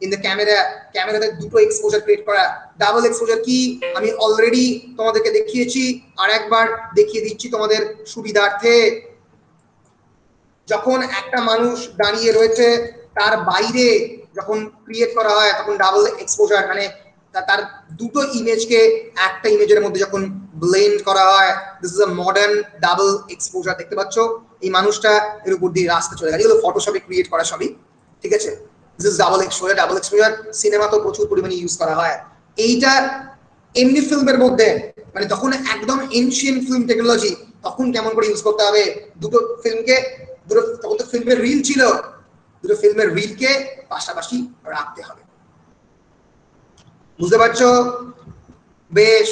Speaker 1: in the camera. ক্যামেরাতে দুটো এক্সপোজার ক্রিয়েট করা। ডাবল এক্সপোজার কি আমি অলরেডি তোমাদেরকে দেখিয়েছি, আর একবার দেখিয়ে দিচ্ছি তোমাদের সুবিধার্থে। যখন একটা মানুষ দাঁড়িয়ে রয়েছে, তার বাইরে যখন ক্রিয়েট করা হয় তখন ডাবল এক্সপোজার, মানে তার দুটো ইমেজকে একটা ইমেজের মধ্যে যখন ব্লেন্ড করা হয়, this is a modern double exposure. দেখতে পাচ্ছ এই মানুষটা এর উপর দিয়ে রাস্তা চলে গেছে, এগুলো ফটোশপে ক্রিয়েট করা সবই, ঠিক আছে? This is double exposure. Double exposure cinema তো প্রচুর পরিমাণে ইউজ করা হয়। এইটা এমনি ফিল্মের মধ্যে, মানে তখন একদম এনশিয়েন্ট ফিল্ম টেকনোলজি, তখন কেমন করে ইউজ করতে হবে, দুটো ফিল্মকে, তখন তো ফিল্মের রিল ছিল, দুটো ফিল্মের রিলকে পাশাপাশি রাখতে হবে। বুঝতে পারছো? বেশ।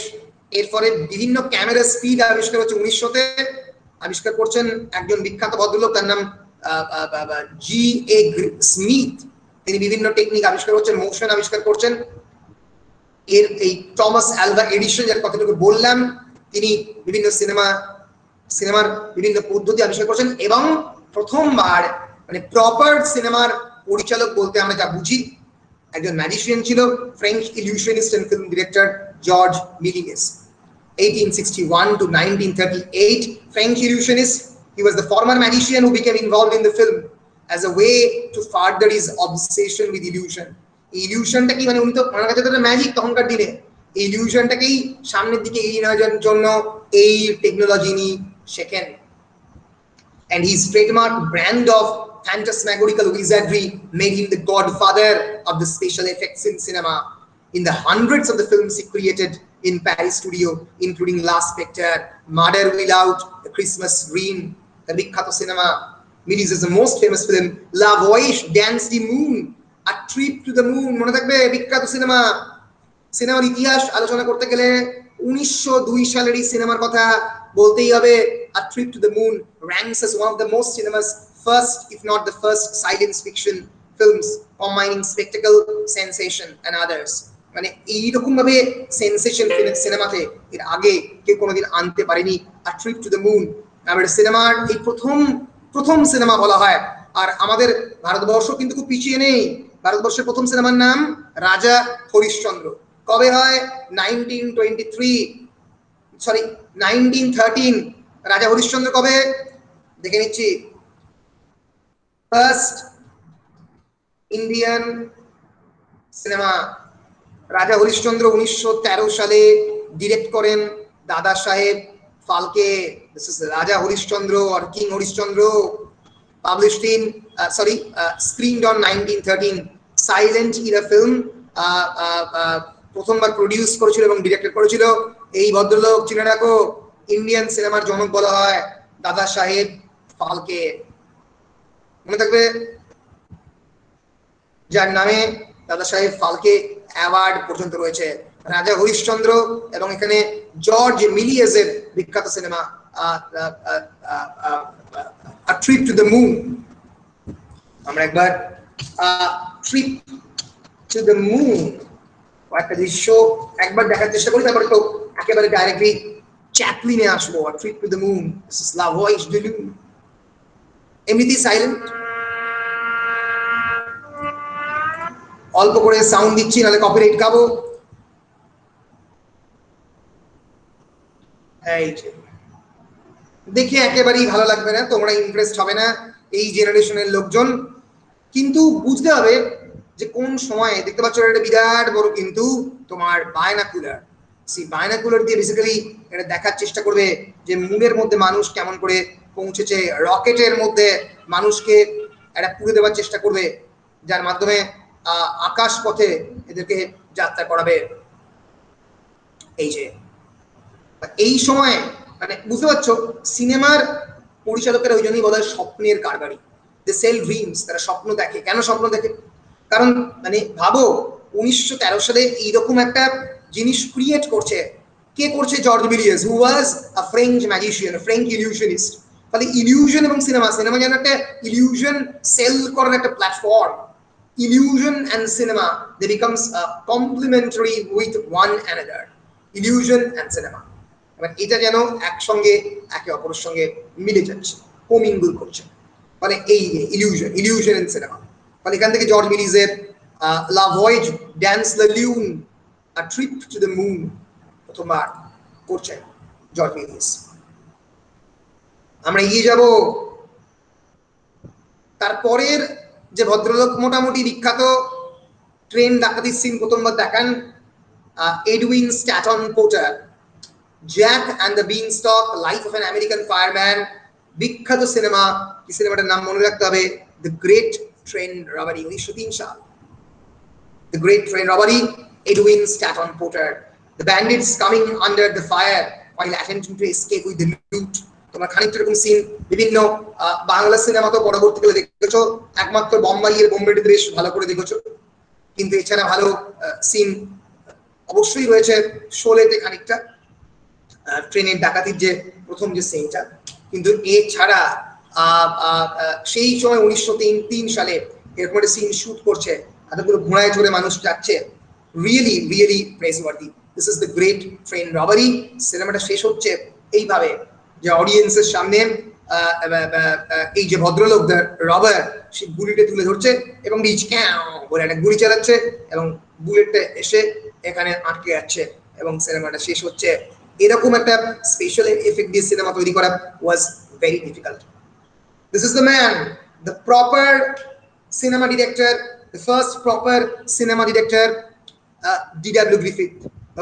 Speaker 1: এরপরে বিভিন্ন ক্যামেরা স্পিড আবিষ্কার হচ্ছে 1900-তে। আবিষ্কার করছেন একজন বিখ্যাত ভদ্রলোক, তার নাম G.A. স্মিথ। তিনি বিভিন্ন টেকনিক আবিষ্কার করছেন, মোশন আবিষ্কার করছেন। এর এই টমাস আলভা এডিসন, যার কথাটুকু বললাম, তিনি বিভিন্ন সিনেমার বিভিন্ন পদ্ধতি আবিষ্কার করছেন, এবং প্রথমবার মানে প্রপার সিনেমার পরিচালক বলতে আমরা যা বুঝি, একজন ম্যাজিশিয়ান ছিল, French illusionist and film director George Melies. 1861 to 1938, French illusionist. He was the former magician who became involved in the film as a way to further his obsession with illusion. ইলিউশনটা কি, মানে উনি তো ওনার কাছে তো ম্যাজিক তখনকার দিনে, ইলিউশনটাকেই সামনের দিকে এগিয়ে নেওয়ার জন্য এই টেকনোলজি নিয়ে শেখেন। And his trademark brand of phantasmagorical wizardry made him the godfather of the special effects in cinema. In the hundreds of the films he created in Paris studio, including Last Spectre, Murder Will Out, The Christmas Dream, the বিখ্যাত cinema. Milis is the most famous film, La Voyage Dance the Moon, A Trip to the Moon, মনে থাকবে বিখ্যাত সিনেমা। সিনেমার ইতিহাস আলোচনা করতে গেলে 1902 সালের এই সিনেমার কথা বলতেই হবে। A Trip to the Moon ranks as one of the most cinema's first, if not the first, science fiction films combining spectacle, sensation and others. মানে এইরকম ভাবে সেন্সেশন সিনেমাতে এর আগে কেউ কোনোদিন আনতে পারেনি। A Trip to the Moon আমাদের সিনেমার এই প্রথম সিনেমা বলা হয়। আর আমাদের ভারতবর্ষ কিন্তু খুব পিছিয়ে নেই। ভারতবর্ষের প্রথম সিনেমার নাম রাজা হরিশ্চন্দ্র। কবে হয়? 1913। রাজা হরিশ্চন্দ্র কবে দেখে নিচ্ছি। ফার্স্ট ইন্ডিয়ান সিনেমা রাজা হরিশ্চন্দ্র 1913 সালে ডিরেক্ট করেন দাদা সাহেব ফালকে। দিস ইজ রাজা Harishchandra or King Harishchandra, published in screened on 1913, silent Ira film. প্রথমবার প্রডিউস করেছিল এবং ডিরেক্টর করেছিল এই ভদ্রলোক। চিনে রাখো, ইন্ডিয়ান সিনেমার জনক বলা হয় দাদা সাহেব ফালকে। মনে থাকবে, যার নামে দাদা সাহেব ফালকে অ্যাওয়ার্ড পর্যন্ত রয়েছে, রাজা হরিশ্চন্দ্র, এবং এখানে জর্জ মিলিয়েজের বিখ্যাত cinema a trip to the moon. আমরা একবার ট্রিপ টু দ্য মুন একটা দৃশ্য একবার দেখার চেষ্টা করি, তারপরে তো একেবারে ডাইরেক্টলি চ্যাপলিনে আসবো। Trip to the moon, this is লা ভয়েস ডু লু। এমনিতেই সাইলেন্ট, অল্প করে সাউন্ড দিচ্ছি, নাহলে কপিরাইট খাবো। এই যে দেখে একেবারেই ভালো লাগবে না, তোমরা ইমপ্রেসড হবে না এই জেনারেশনের লোকজন, কিন্তু বুঝতে হবে যে কোন সময়ে। দেখতে পাচ্ছ এটা বিরাট বড় কিন্তু তোমার বায়নাকুলার, সেই বায়নাকুলার দিয়ে বেসিক্যালি এটা দেখার চেষ্টা করবে যে মুনের মধ্যে মানুষ কেমন করে পৌঁছেছে, রকেটের মধ্যে মানুষকে এটা পুড়ে দেওয়ার চেষ্টা করবে, যার মাধ্যমে আকাশ পথে এদেরকে যাত্রা করাবে। এই যে এই সময় মানে বুঝতে পারছো, সিনেমার পরিচালকেরা ওই জন্যই বলা হয় স্বপ্নের কারবারি, দে সেল ড্রিমস। তারা স্বপ্ন দেখে। কেন স্বপ্ন দেখে? কারণ মানে ভাবো 1913 সালে এইরকম একটা জিনিস ক্রিয়েট করছে কে করছে? George Melies, who was a French magician, French illusionist. তাহলে ইলিউশন এবং সিনেমা, সিনেমা যেন একটা ইলিউশন সেল করার একটা platform. Illusion and cinema, they becomes complementary with one another, illusion and cinema. এবার এটা যেন একসঙ্গে একে অপরের সঙ্গে মিলে যাচ্ছে, কোমিঙ্গুল করছে, মানে এই ইলিউশন, ইলিউশন ইন সিনেমা। মানে এখান থেকে জর্জ মিলিজের la voyage dans the lune, a trip to the moon প্রথমবার করছেন জর্জ মিলিজ। আমরা এগিয়ে যাব। তারপরের যে ভদ্রলোক মোটামুটি বিখ্যাত ট্রেন ডাকাতির সিন প্রথমবার দেখান, Edwin Stanton Porter, Jack and the Beanstalk, Life of an American Fireman, বিখ্যাত সিনেমা। কি সিনেমাটার নাম মনে রাখতে হবে? দ্য গ্রেট ট্রেন রবারি, 1903 সাল। The great train robbery, Edwin Stanton Porter. The bandits coming under the fire while attempting to escape with the loot। তোমরা খানিকটা এরকম সিন বিভিন্ন বাংলা সিনেমা তো পরবর্তীকালে দেখেছো, একমাত্র বোম্বাইয়ের বোম্বেতে বেশ ভালো করে দেখেছো, কিন্তু এছাড়া ভালো সিন অবশ্যই রয়েছে শোলেতে খানিকটা, ট্রেনের ডাকাতির যে প্রথম যে সিনটা। কিন্তু এছাড়া সেই সময় 1903 সালে এরকম একটা সিন শুট করছে, এতগুলো ঘোড়ায় চড়ে মানুষ যাচ্ছে, really really praiseworthy. This is the great train robbery. সিনেমাটা শেষ হচ্ছে এইভাবে যে অডিয়েন্সের সামনে এই যে ভদ্রলোক দ্য রবার, সে গুলিটা তুলে ধরছে এবং রিচ বলে একটা গুলি চালাচ্ছে এবং বুলেটটা এসে এখানে আটকে যাচ্ছে এবং সিনেমাটা শেষ হচ্ছে। এরকম একটা স্পেশাল এফেক্ট দিয়ে সিনেমা তৈরি করা was very difficult. This is the man, the proper cinema director, the first proper cinema director, D W Griffith.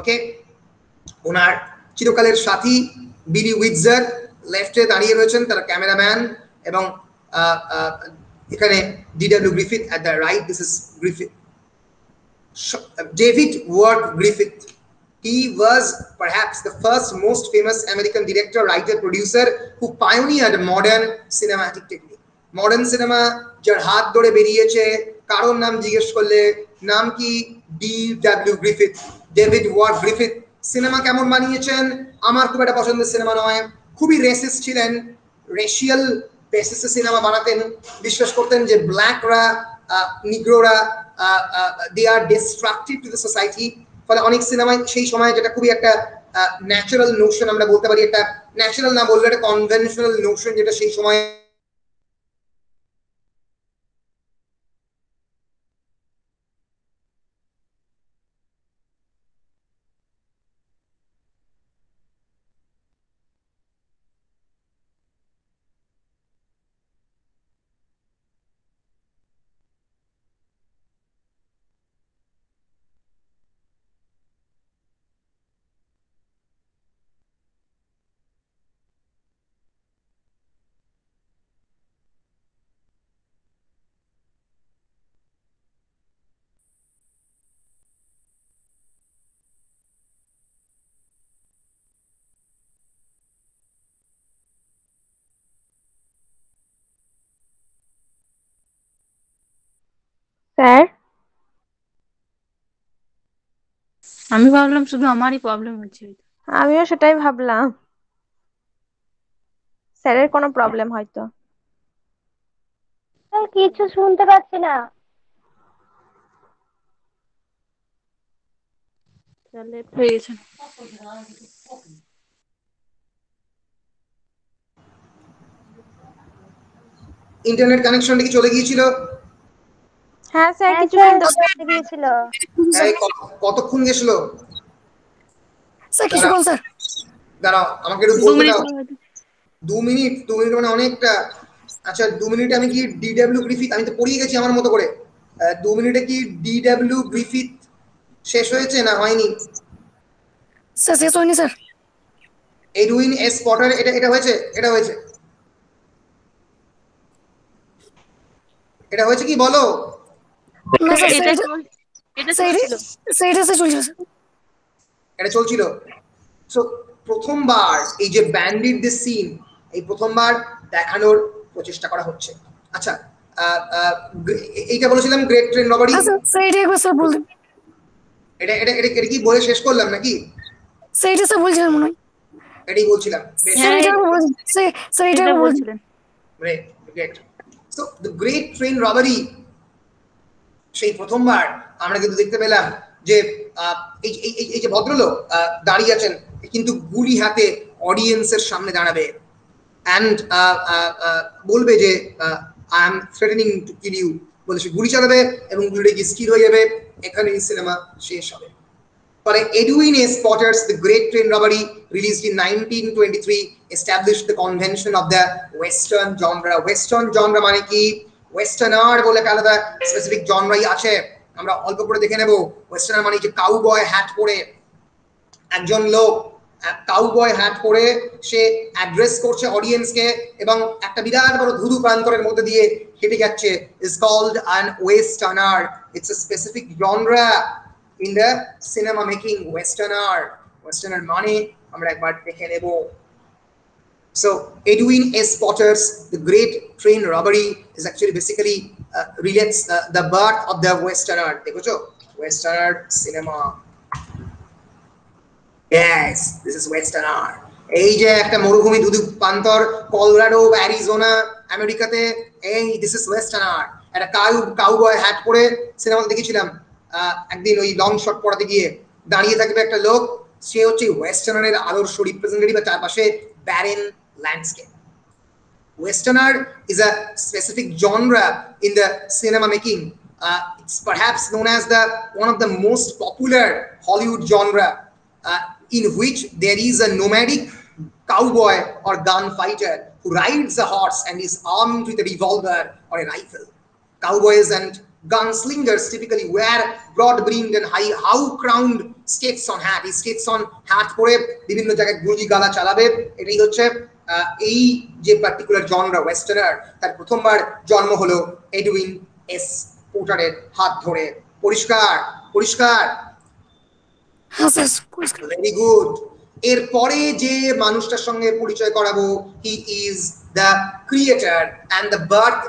Speaker 1: Okay, ওনার চিরকালের সাথী বিলি উইটজার লেফটে দাঁড়িয়ে রয়েছেন, তার ক্যামেরাম্যান, এবং এখানে DW Griffith at the right. This is Griffith, David Ward Griffith. He was perhaps the first most famous American director, writer, producer who pioneered modern cinematic technique. Modern cinema যার হাত ধরে বেরিয়েছে, কারোর নাম জিজ্ঞেস করলে নাম কি? D W Griffith, David Ward Griffith. Cinema কেমন বানিয়েছেন? আমার খুব একটা পছন্দের সিনেমা নয়। খুবই রেসিস্ট ছিলেন, রেশিয়াল বেসিসে সিনেমা বানাতেন, বিশ্বাস করতেন যে ব্ল্যাকরা, নিগ্রোরা, they are destructive to the society। ফলে অনেক সিনেমায় সেই সময়, যেটা খুবই একটা ন্যাচারাল নোশন আমরা বলতে পারি, একটা ন্যাচারাল না বললে একটা কনভেনশনাল নোশন, যেটা সেই সময়
Speaker 4: স্যার, আমি ভাবলাম শুধু আমারই প্রবলেম হচ্ছে। আমিও সেটাই ভাবলাম, স্যারের কোনো প্রবলেম হয়তো।
Speaker 2: কিছু শুনতে পাচ্ছি না।
Speaker 4: লেট হয়ে গেছে।
Speaker 1: ইন্টারনেট কানেকশনটা কি চলে গিয়েছিল?
Speaker 4: হ্যাঁ স্যার,
Speaker 2: হ্যাঁ
Speaker 4: কিছু
Speaker 2: স্যার,
Speaker 4: শুনতে
Speaker 2: চলে গিয়েছিল।
Speaker 1: এই কতক্ষণ গেছিল?
Speaker 2: স্যার
Speaker 1: দাঁড়াও
Speaker 2: কিছুক্ষণ স্যার।
Speaker 1: দাঁড়াও, আমাকে একটু
Speaker 4: 2
Speaker 1: বলতে
Speaker 4: মিনিট
Speaker 1: দাও। 2 মিনিট? 2 মিনিট মানে অনেকটা। আচ্ছা, 2 মিনিটে আমি কি ডিডব্লিউ গ্রিফিথ, আমি তো পড়িয়ে গেছি আমার মতো করে। 2 মিনিটে কি ডিডব্লিউ গ্রিফিথ শেষ হয়েছে না হয়নি?
Speaker 2: স্যার শেষ হয়নি স্যার।
Speaker 1: এডউইন এস পটার, এটা এটা হয়েছে? এটা হয়েছে? এটা হয়েছে কি বলো?
Speaker 2: না স্যার,
Speaker 4: এটা
Speaker 2: এটা
Speaker 4: চলছিল।
Speaker 2: স্যার চলছে স্যার।
Speaker 1: এটা চলছিল। সো প্রথমবার এই যে ব্যান্ডিড দিস সিন, এই প্রথমবার দেখানোর প্রচেষ্টা করা হচ্ছে। আচ্ছা, এইটা বলেছিলাম গ্রেট ট্রেন রবারি।
Speaker 2: স্যার সেইটা একবার স্যার বলতেন।
Speaker 1: এটা এটা এটা এটা কি বলে শেষ করলাম নাকি?
Speaker 2: সেইটা স্যার বলছিলেন মনে হয়।
Speaker 1: এটাই বলছিলাম। বেশ,
Speaker 2: স্যার এটা একবার বলছেন, স্যার এটা
Speaker 4: এটা
Speaker 2: একবার বলছেন।
Speaker 4: বলছিলেন।
Speaker 1: Great great. So the great train robbery, সেই প্রথমবার আমরা কিন্তু দেখতে পেলাম যে এই এই এই যে ভদ্রলোক দাঁড়িয়ে আছেন, কিন্তু গুলি হাতে অডিয়েন্সের সামনে দাঁড়াবে অ্যান্ড বলবে যে I am threatening to kill you বলে সে গুলি চালাবে এবং গুলিটা গিয়ে স্থির হয়ে যাবে। এখানেই সিনেমা শেষ হবে। পরে Edwin S potter's the great train robbery, released in 1923, established the convention of the western genre. western genre মানে কি? ওয়েস্টার্নার বলে আলাদা স্পেসিফিক জনরাই আছে, আমরা অল্প করে দেখে নেব। ওয়েস্টার্নার মানে যে কাউবয় হ্যাট পরে একজন লোক, কাউবয় হ্যাট পরে সে অ্যাড্রেস করছে অডিয়েন্সকে এবং একটা বিরাট বড় ধুধু প্রান্তরের মধ্যে দিয়ে হেঁটে যাচ্ছে, is called an westerner. It's a specific genre in the cinema making. Westerner, westerner মানে আমরা একবার দেখে নেব। So Edwin S. Potter's The Great Train Robbery is actually basically relates the birth of the Westerner. দেখো Westerner cinema. Yes, this is Westerner. এই যে একটা মরুভূমি ধুধু প্রান্তর, কলোরাডো, অ্যারিজোনা, আমেরিকাতে, এই দিস ইজ ওয়েস্টার্নার। একটা কাউবয় হ্যাট পরে সিনেমা দেখেছিলাম একদিন, ওই লং শট পড়াতে গিয়ে দাঁড়িয়ে থাকবে একটা লোক, সে হচ্ছে ওয়েস্টার্নারের আদর্শ রিপ্রেজেন্টেটিভ, আর চারপাশে barren landscape. Westerner is a specific genre in the cinema making. It's perhaps known as one of the most popular Hollywood genre, in which there is a nomadic cowboy or gunfighter who rides a horse and is armed with a revolver or a rifle. Cowboys and gunslingers typically wear broad-brimmed and how-crowned Stetson hat. এই Stetson hat পরে বিভিন্ন জায়গায় গুলি গালা চালাবে। এটাই হচ্ছে এই যে পার্টিকুলার জনরা ওয়েস্টার্নার, তার প্রথমবার জন্ম হলো এডউইন এস পোটারের হাত ধরে। পরিষ্কার পরিষ্কার?
Speaker 2: হ্যাঁ স্যার পরিষ্কার।
Speaker 1: Very good. এরপরে যে মানুষটার সঙ্গে পরিচয় করাবো, he is the creator and the birth,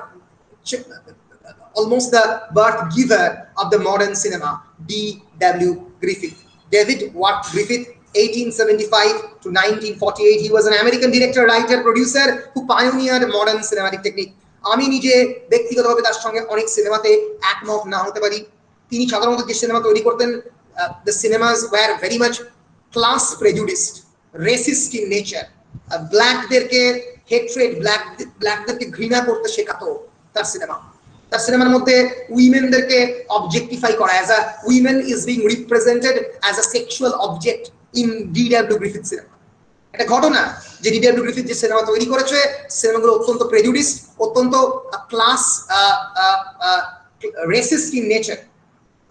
Speaker 1: almost the birth giver of the modern cinema, D.W. Griffith. David Watt Griffith, 1875 to 1948. He was an American director, writer, producer who pioneered modern cinematic technique. আমি নিজে ব্যক্তিগতভাবে তার সঙ্গে অনেক সিনেমাতে একমত না হতে পারি। তিনি সাধারণত যে সিনেমা তৈরি করতেন, the cinemas were very much class prejudiced, racist in nature. ব্ল্যাকদেরকে হেট্রেড, ব্ল্যাকদেরকে ঘৃণা করতে শেখাতো তার সিনেমা। তার সিনেমার মধ্যে উইমেনদেরকে অবজেক্টিফাই করা, as a women is being represented as a sexual object in D W Griffith cinema. একটা ঘটনা যে ডিডব্লিউ গ্রিফিথ যে সিনেমা তৈরি করেছে, সিনেমাগুলো অত্যন্ত প্রেজুডিসড, অত্যন্ত class racist in nature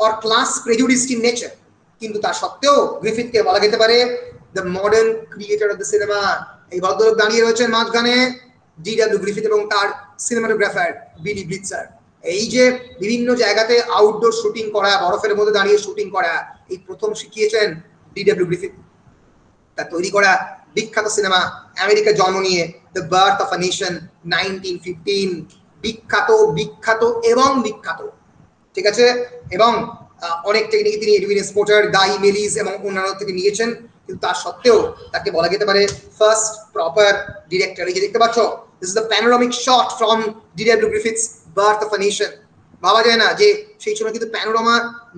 Speaker 1: or class prejudiced in nature. কিন্তু তা সত্ত্বেও গ্রিফিথকে বলা যেতে পারে the modern creator of the cinema. এই ভদ্রলোক দাঁড়িয়ে রয়েছেন মাঝখানে, ডিডব্লিউ গ্রিফিথ এবং তার সিনেমাটোগ্রাফার বিডি ব্লিটজার। এই যে বিভিন্ন জায়গাতে আউটডোর শুটিং করা, বরফের মধ্যে দাঁড়িয়ে শুটিং করা, এই প্রথম শিখিয়েছেন ডিডব্লিউ গ্রিফিথ। তার তৈরি করা বিখ্যাত সিনেমা আমেরিকা জন্ম নিয়ে, the birth of a nation, 1915, বিখ্যাত বিখ্যাত এবং বিখ্যাত। ঠিক আছে, এবং অনেক টেকনিক তিনি এডুইন স্পোর্টার, গাই মেলিস এবং অন্যান্য থেকে নিয়েছেন, কিন্তু তার সত্ত্বেও তাকে বলা যেতে পারে ফার্স্ট প্রপার ডিরেক্টর। এই যে দেখতে পাচ্ছ, this is the panoramic shot from DW Griffiths birth of a nation. ভাবা যায় না যে সেই সময় কিন্তু প্যানোরামা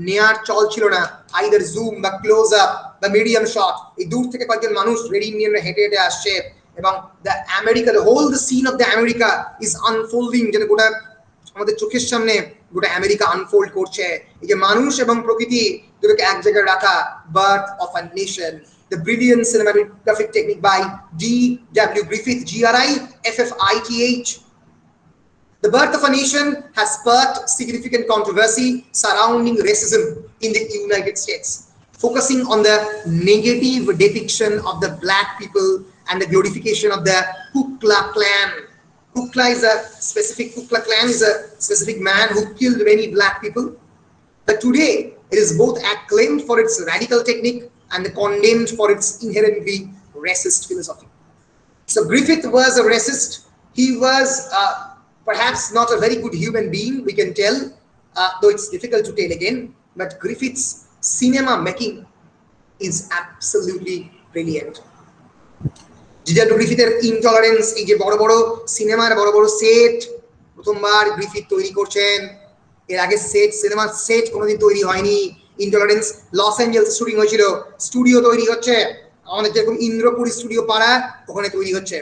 Speaker 1: নেয়ার চল ছিল না, আইদার জুম বা ক্লোজ আপ বা মিডিয়াম শট। এই দূর থেকে কয়েকজন মানুষ রেড ইন্ডিয়ানরা হেঁটে হেঁটে আসছে এবং the America, the whole the scene of the America is unfolding, যেটা গোটা আমাদের চোখের সামনে গোটা আমেরিকা আনফোল্ড করছে। এই যে মানুষ এবং প্রকৃতি দুটোকে এক জায়গায় রাখা, birth of a nation, the brilliant cinematographic technique by D.W. Griffith, Griffith. The Birth of a Nation has sparked significant controversy surrounding racism in the United States, focusing on the negative depiction of the black people and the glorification of the Ku Klux Klan. Ku Klux Klan is a specific man who killed many black people. But today, it is both acclaimed for its radical technique and condemned for its inherently racist philosophy. So Griffith was a racist. He was perhaps not a very good human being, we can tell, though it's difficult to tell again, but Griffith's cinema making is absolutely brilliant. D.W. গ্রিফিথের ইনটলারেন্স, এই যে বড় বড় সিনেমার বড় বড় সেট প্রথমবার গ্রিফিথ তৈরি করছেন, এর আগে সিনেমার সেট কোনোদিন তৈরি হয়নি। ইনটলারেন্স লস অ্যাঞ্জেলস শুটিং হয়েছিল, স্টুডিও তৈরি হচ্ছে, আমাদের যেরকম ইন্দ্রপুরী স্টুডিও পাড়া ওখানে তৈরি হচ্ছে।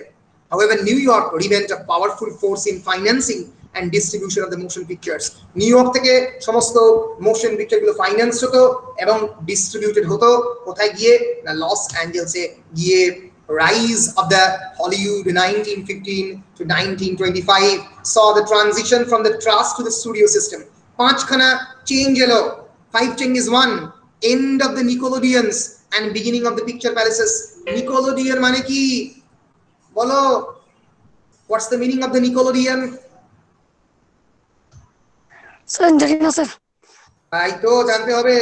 Speaker 1: However, New York remained a powerful force in financing and distribution of the motion pictures. New York থেকে সমস্ত মোশন পিকচার গুলো ফাইন্যান্স হতো এবং ডিস্ট্রিবিউটেড হতো কোথায় গিয়ে না, লস অ্যাঞ্জেলসে গিয়ে। Rise of the Hollywood 1915 to 1925 saw the transition from the trust to the studio system. পাঁচখানা চেঞ্জ এলো। 5 changes. 1, end of the Nickelodeons and beginning of the picture palaces. Nickelodeon মানে কি বলো? What's the meaning of the Nickelodeon?
Speaker 2: Sir জানি না স্যার।
Speaker 1: তাই তো জানতে হবে।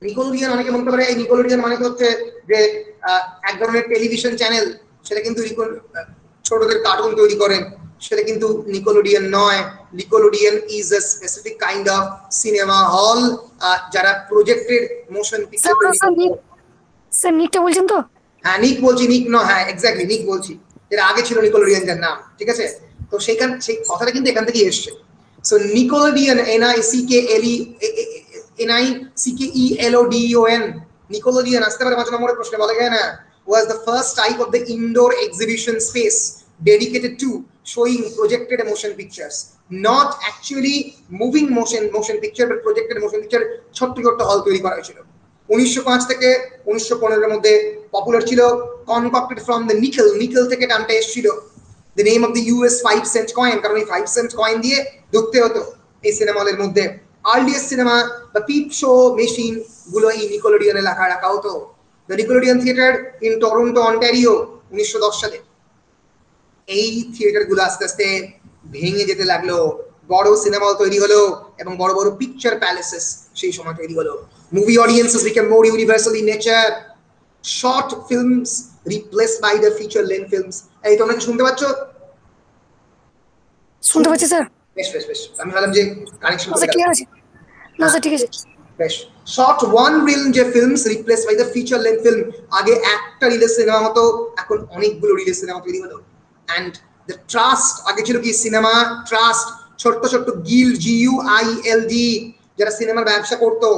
Speaker 1: নিকোলোডিয়ান অনেকে মনে করে এই নিকোলোডিয়ান মানে হচ্ছে যে এক ধরনের টেলিভিশন চ্যানেল, সেটা কিন্তু ছোটদের কার্টুন তৈরি করেন, সেটা কিন্তু নিকোলোডিয়ান নয়। Nickelodeon is a specific kind of cinema hall যারা প্রজেক্টেড মোশন পিকচার তৈরি করে।
Speaker 2: স্যার নিকটা বলছেন তো?
Speaker 1: হ্যাঁ নিক বলছি, নিক নয়, হ্যাঁ এক্স্যাক্টলি নিক বলছি, যেটা আগে ছিল নিকোলোডিয়ান যার নাম, ঠিক আছে? তো সেই কথাটা কিন্তু এখান থেকেই এসছে। সো নিকোলোডিয়ান, NICKELODEON, Nickelodeon আসতে পারে 5 নম্বরের প্রশ্নে, বলা যায় না, was the first type of the indoor exhibition space dedicated to showing projected motion pictures, not actually moving motion picture but projected motion picture। ছোট্ট ছোট্ট হল তৈরি করা হয়েছিল। 1905 থেকে 1915 এর মধ্যে পপুলার ছিল, concocted from the নিকেল থেকে টানটা এসেছিল। the name of the US 5 cent coin, কারণ এই 5 cent coin দিয়ে ঢুকতে হতো এই সিনেমা হলের মধ্যে। আর্লিয়েস্ট সিনেমা বা পিপ শো মেশিন গুলো এই নিকোলোডিয়ানে রাখা হতো। The nickelodeon theatre in Toronto, Ontario 1910 সালে। এই থিয়েটার গুলো আস্তে আস্তে ভেঙে যেতে লাগলো, বড় সিনেমা হল তৈরি হলো এবং বড় বড় পিকচার প্যালেসেস সেই সময় তৈরি হলো। Movie audiences became more universal in nature, short films replaced by the feature length films. এই তোমরা কি শুনতে পাচ্ছ?
Speaker 2: শুনতে পাচ্ছি স্যার।
Speaker 1: বেশ বেশ বেশ, আমি ভাবলাম যে কানেকশন করে
Speaker 2: ক্লিয়ার আছে। না স্যার ঠিক আছে।
Speaker 1: বেশ। শর্ট ওয়ান রিল যে films replace by the feature length film, আগে একটা রিলেজ সিনেমা হতো, এখন অনেকগুলো রিলেজ সিনেমা তৈরি হলো। এন্ড দ্য ট্রাস্ট, আগে ছিল কি সিনেমা ট্রাস্ট, ছোট্ট ছোট্ট গিল্ড, GUILD, যারা সিনেমার ব্যবসা করতো।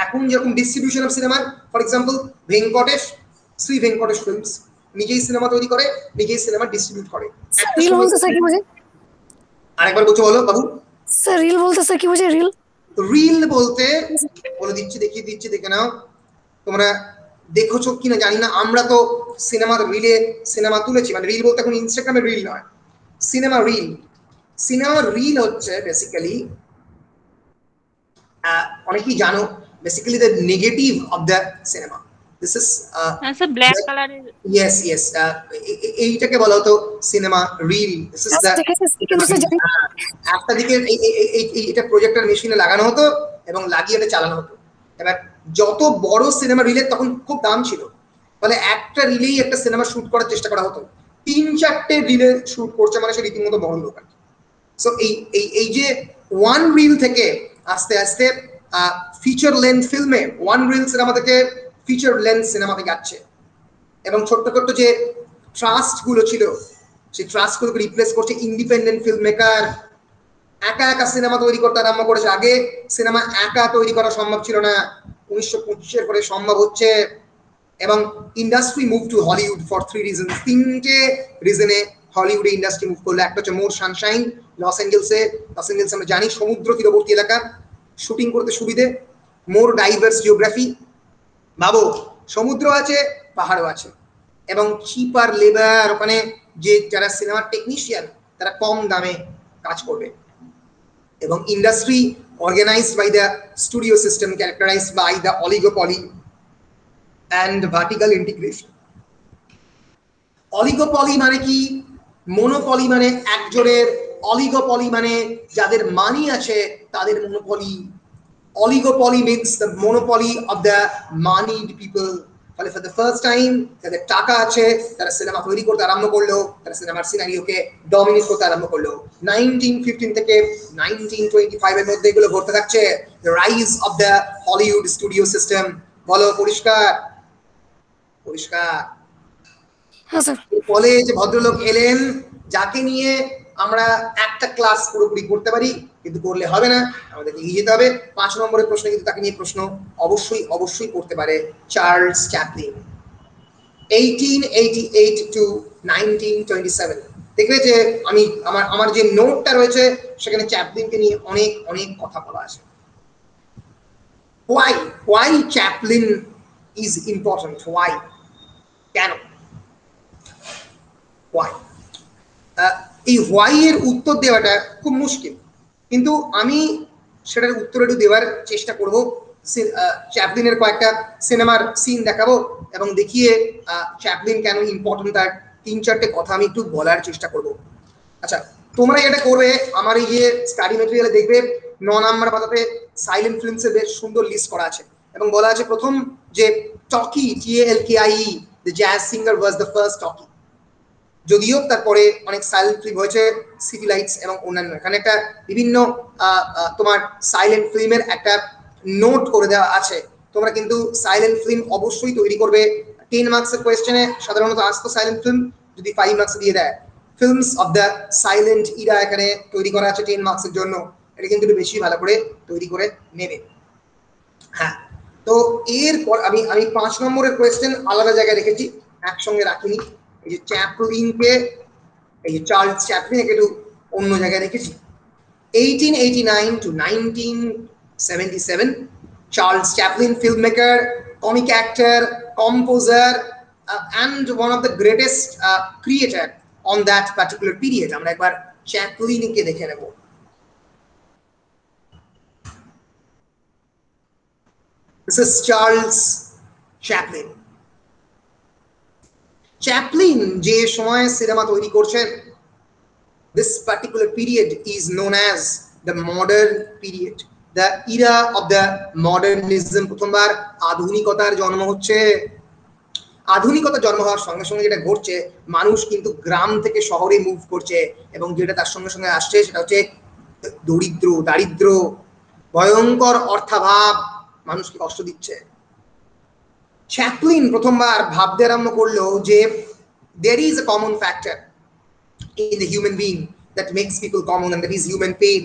Speaker 1: এখন যেরকম ডিস্ট্রিবিউশন অফ সিনেমার, for example Shri Venkatesh films নিজেই সিনেমা তৈরি করে, নিজেই সিনেমা ডিস্ট্রিবিউট করে।
Speaker 2: রিল বলতে স্যার কি বোঝে?
Speaker 1: আরেকবার বলছো, বলো বাবু।
Speaker 2: স্যার রিল বলতে স্যার কি বোঝে?
Speaker 1: রিল বলতে বলে দিচ্ছি, দেখিয়ে দিচ্ছি, দেখে নাও। তোমরা দেখেছো কিনা জানি না, আমরা তো সিনেমার রিলে সিনেমা তুলেছি। মানে রিল বলতে এখন ইনস্টাগ্রামের রিল নয়, সিনেমা রিল হচ্ছে বেসিক্যালি, অনেকেই জানো, basically the negative of the cinema. This is
Speaker 4: sir black কালারের।
Speaker 1: ইয়েস এইটাকে বলা হতো cinema reel. This is the একটা দিকে এটা প্রজেক্টর মেশিনে লাগানো হতো এবং লাগিয়ে এটা চালানো হতো। এবার যত বড় সিনেমা রিলের তখন খুব দাম ছিল, ফলে একটা রিলেই একটা সিনেমা শুট করার চেষ্টা করা হতো। 3-4টে রিলে শুট করছে মানে সে রীতিমতো বড় লোক। সো এই যে ওয়ান রিল থেকে আস্তে আস্তে ফিচার লেন্থ ফিল্মে, ওয়ান রিল সিনেমা থেকে ফিচার লেন্থ সিনেমাতে যাচ্ছে, এবং ছোট্ট ছোট্ট যে ট্রাস্ট গুলো ছিল সেই ট্রাস্ট গুলোকে রিপ্লেস করছে ইন্ডিপেন্ডেন্ট ফিল্ম মেকার। একা একা সিনেমা তৈরি করতে আরম্ভ করেছে। আগে সিনেমা একা তৈরি করা সম্ভব ছিল না, 1925-এর পরে সম্ভব হচ্ছে। এবং industry move to Hollywood for 3 reasons. 3টে রিজনে হলিউডে ইন্ডাস্ট্রি মুভ করলো। একটা হচ্ছে মোর সানশাইন, লস অ্যাঞ্জেলসে আমরা জানি সমুদ্র তীরবর্তী এলাকা, শুটিং করতে সুবিধে। মোর ডাইভার্স জিওগ্রাফি, ভাবো সমুদ্র আছে, পাহাড়ও আছে, এবং চিপার লেবার, ওখানে যে যারা সিনেমার টেকনিশিয়ান তারা কম দামে কাজ করবে। এবং industry organized by the studio system characterized by the oligopoly and vertical integration. Oligopoly মানে কি? মনোপলি মানে একজনের, অলিগোপলি মানে যাদের মানি আছে তাদের monopoly. Oligopoly means the monopoly of the moneyed people. ফলে for the first time যাদের টাকা আছে তারা সিনেমা তৈরি করতে আরম্ভ করলো, তারা সিনেমার সিনারিওকে ডমিনেট করতে আরম্ভ করলো। 1915 থেকে 1925 এর মধ্যে এগুলো ঘটতে থাকছে। The rise of the Hollywood studio system. বলো পরিষ্কার পরিষ্কার।
Speaker 2: হ্যাঁ স্যার।
Speaker 1: ফলে যে ভদ্রলোক এলেন, যাকে নিয়ে আমরা একটা ক্লাস পুরোপুরি করতে পারি, কিন্তু করলে হবে না, আমাদেরকে এগিয়ে যেতে হবে। 5 নম্বরের প্রশ্ন কিন্তু তাকে নিয়ে প্রশ্ন অবশ্যই অবশ্যই করতে পারে। Charles Chaplin, 1888 to 1927। দেখবে যে আমি আমার যে নোটটা রয়েছে সেখানে চ্যাপলিনকে নিয়ে অনেক অনেক কথা বলা আছে। why Chaplin is important? why? কেন? why? এই হোয়াই এর উত্তর দেওয়াটা খুব মুশকিল, কিন্তু আমি সেটার উত্তর একটু দেওয়ার চেষ্টা করব। চ্যাপলিনের কয়েকটা সিনেমার সিন দেখাবো এবং দেখিয়ে চ্যাপলিন কেন ইম্পর্টেন্ট তার 3-4টে কথা আমি একটু বলার চেষ্টা করব। আচ্ছা, তোমরা এটা করবে, আমার এই যে স্টাডি ম্যাটেরিয়ালে দেখবে 9 নাম্বার পাতাতে সাইলেন্ট ফিল্মসের বেশ সুন্দর লিস্ট করা আছে, এবং বলা আছে প্রথম যে talkie, TALKIE, the jazz singer was the first talkie. যদিও তারপরে অনেক সাইলেন্ট ফিল্ম হয়েছে, সিটি লাইটস এবং অন্যান্য। এখানে একটা বিভিন্ন তোমার সাইলেন্ট ফিল্মের একটা নোট করে দেওয়া আছে। তোমরা কিন্তু সাইলেন্ট ফিল্ম অবশ্যই তৈরি করবে। 10 মার্কসের কোয়েশ্চেনে সাধারণত আসতো সাইলেন্ট ফিল্ম, যদি 5 মার্কস দিয়ে দেয়। Films of the silent Ira এখানে তৈরি করা আছে 10 মার্কসের জন্য। এটা কিন্তু একটু বেশি ভালো করে তৈরি করে নেবে। হ্যাঁ, তো এরপর আমি 5 নম্বরের কোয়েশ্চেন আলাদা জায়গায় রেখেছি, একসঙ্গে রাখিনি। এই যে চ্যাপলিনকে, এই যে চার্লস চ্যাপলিনকে একটু অন্য জায়গায় রেখেছি। 1889 to 1977, Charles Chaplin, filmmaker, comic actor, composer, and one of the greatest creator on that particular period. আমরা একবার চ্যাপলিনকে দেখে নেব। This is Charles Chaplin. Chaplin যে সময় সিনেমা তৈরি করছেন, this particular period is known as the modern period, the era of the modernism. প্রথমবার আধুনিকতার জন্ম হচ্ছে। আধুনিকতার জন্ম হওয়ার সঙ্গে সঙ্গে যেটা ঘটছে, মানুষ কিন্তু গ্রাম থেকে শহরে মুভ করছে, এবং যেটা তার সঙ্গে সঙ্গে আসছে সেটা হচ্ছে দারিদ্র, ভয়ঙ্কর অর্থাভাব মানুষকে কষ্ট দিচ্ছে। চ্যাপলিন প্রথমবার ভাবতে আরম্ভ করলো যে there is a common factor in the human being that makes people common, and that is human pain.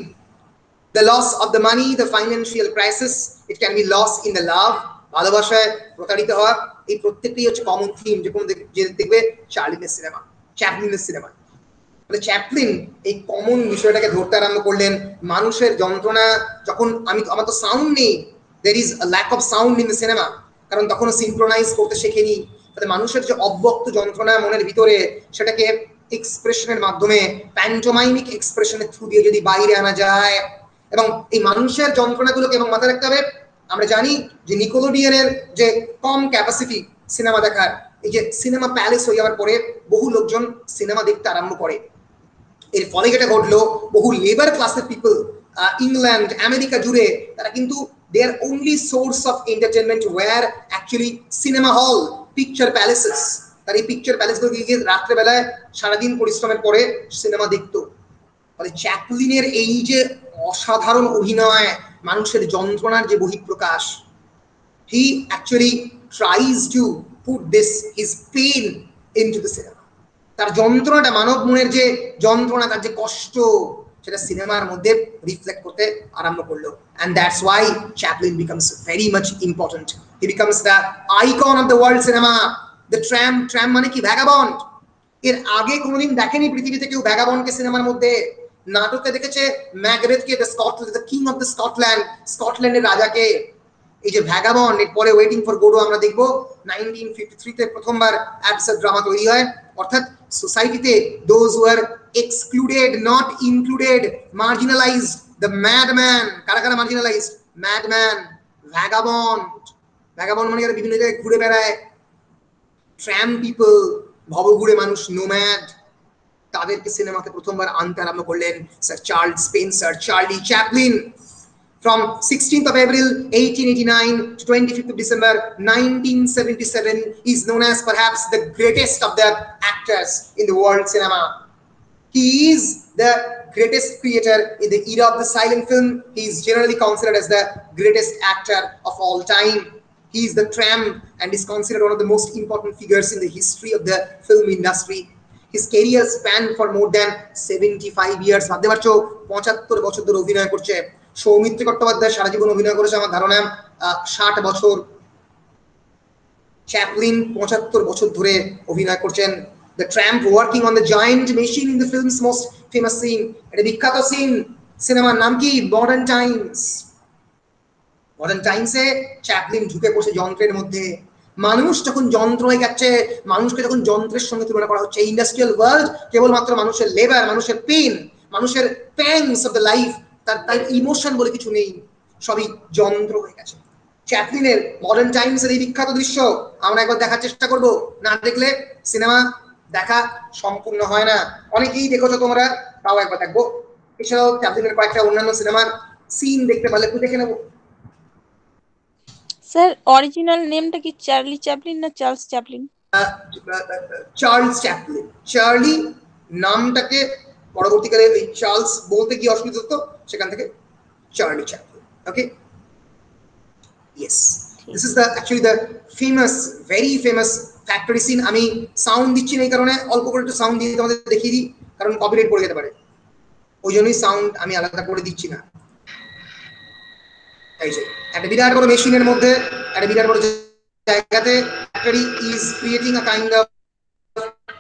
Speaker 1: The loss of the money, the financial crisis, it can be loss in the love, ভালোবাসায় প্রতারিত হওয়া। এই প্রত্যেকটাই হচ্ছে কমন থিম যে কোনো দেখবে চ্যাপলিনের সিনেমা। মানে চ্যাপলিন এই কমন বিষয়টাকে ধরতে আরম্ভ করলেন। মানুষের যন্ত্রণা, যখন আমার তো সাউন্ড নেই, there is a lack of sound in the cinema, কারণ তখন সিনক্রোনাইজ করতে শেখেনি। তাহলে মানুষের যে অব্যক্ত যন্ত্রণা মনের ভিতরে, সেটাকে এক্সপ্রেশনের মাধ্যমে, প্যান্টোমাইমিক এক্সপ্রেশনের থ্রু দিয়ে যদি বাইরে আনা যায়, এবং এই মানুষের যন্ত্রণাগুলোকে, এবং মাথায় রাখতে হবে আমরা জানি যে নিকোলোডিয়ানের যে কম ক্যাপাসিটি সিনেমা দেখার, এই যে সিনেমা প্যালেস হয়ে যাওয়ার পরে বহু লোকজন সিনেমা দেখতে আরম্ভ করে। এর ফলে যেটা ঘটলো, বহু লেবার ক্লাসের পিপল ইংল্যান্ড, আমেরিকা জুড়ে, তারা কিন্তু their only source of entertainment were actually cinema hall, picture palaces. তার এই পিকচার প্যালেসগুলো গিয়ে রাত্রেবেলায় সারাদিন পরিশ্রমের পরে সিনেমা দেখতো। তাহলে চ্যাপলিনের এই যে অসাধারণ অভিনয়, মানুষের যন্ত্রণার যে বহিঃপ্রকাশ, he actually tries to put his pain into the cinema. তার যন্ত্রণাটা, মানব মনের যে যন্ত্রণা, তার যে কষ্ট, সেটা সিনেমার মধ্যে রিফ্লেক্ট করতে আরম্ভ করলো, and that's why Chaplin becomes very much important. He becomes the icon of the world cinema. The tram মানে কি? ভ্যাগাবন্ড। এর আগে কোনোদিন দেখেনি পৃথিবীতে কেউ ভ্যাগাবন্ডকে সিনেমার মধ্যে। নাটকে দেখেছে ম্যাকবেথকে, দ্য কিং অফ দ্য স্কটল্যান্ডের রাজাকে। এই যে ভ্যাগাবন্ড, এর পরে ওয়েটিং ফর গোডো আমরা দেখবো 1953 তে প্রথমবার অ্যাবসার্ড ড্রামা তৈরি হয়। অর্থাৎ সোসাইটিতে those who are excluded, not included, marginalised, the madman. কারা কারা মার্জিনালাইজড? ম্যাডম্যান, ভ্যাগাবন্ড মানে যারা বিভিন্ন জায়গায় ঘুরে বেড়ায়, ট্র্যাম পিপল, ভবঘুরে মানুষ, নোম্যাড, তাদেরকে সিনেমাতে প্রথমবার আনতে আরম্ভ করলেন sir Charles Spencer, Charlie Chaplin. From 16th of April 1889 to 25th of December 1977, he is known as perhaps the greatest of the actors in the world cinema. He is the greatest creator in the era of the silent film. He is generally considered as the greatest actor of all time. He is the tramp and is considered one of the most important figures in the history of the film industry. His career spanned for more than 75 years. ভাবতে পারছো 75 বছর ধরে অভিনয় করছে। সৌমিত্র চট্টোপাধ্যায় সারা জীবন অভিনয় করেছে আমার ধারণা 60 বছর। চ্যাপলিন 75 বছর ধরে অভিনয় করছেন। The tramp working on the giant machine in the film's most famous scene. এটা বিখ্যাত সিন। সিনেমার নাম কি? Modern Times. মডার্ন টাইমসে চ্যাপলিন ঢুকে পড়ছে যন্ত্রের মধ্যে। মানুষ যখন যন্ত্র হয়ে যাচ্ছে, মানুষকে যখন যন্ত্রের সঙ্গে তুলনা করা হচ্ছে, ইন্ডাস্ট্রিয়াল ওয়ার্ল্ড কেবলমাত্র মানুষের লেবার, মানুষের পেন, মানুষের প্যাংস অফ দ্য লাইফ, তার ইমোশন বলে কিছু নেই, সবই যন্ত্র হয়ে গেছে। চ্যাপলিনের মডার্ন টাইমসের এই বিখ্যাত দৃশ্য আমরা একবার দেখার চেষ্টা করব। না দেখলে সিনেমা দেখা সম্পূর্ণ হয় না। অনেকেই দেখেছো তোমরা, তাও একবার দেখবো। এছাড়াও চ্যাপলিনের কয়েকটা অন্যান্য সিনেমার সিন দেখতে পারলে একটু দেখে নেবো।
Speaker 4: স্যার অরিজিনাল নেমটা কি চার্লি চ্যাপলিন না Charles Chaplin?
Speaker 1: Charles Chaplin. Charlie নামটাকে পরবর্তীকালে এই চার্লস বলতে কি অসুবিধা হতো, সেখান থেকে Charlie Chaplin. Okay, yes, this is the actually the famous, very famous factory scene. আমি সাউন্ড দিচ্ছি না এই কারণে, অল্প করে একটু সাউন্ড দিয়ে তোমাদের দেখিয়ে দিই, কারণ কপিরাইট পড়ে যেতে পারে, ওই জন্যই সাউন্ড আমি আলাদা করে দিচ্ছি না। এই যে একটা বিরাট বড় মেশিনের মধ্যে, একটা বিরাট বড় জায়গাতে factory is creating a kind of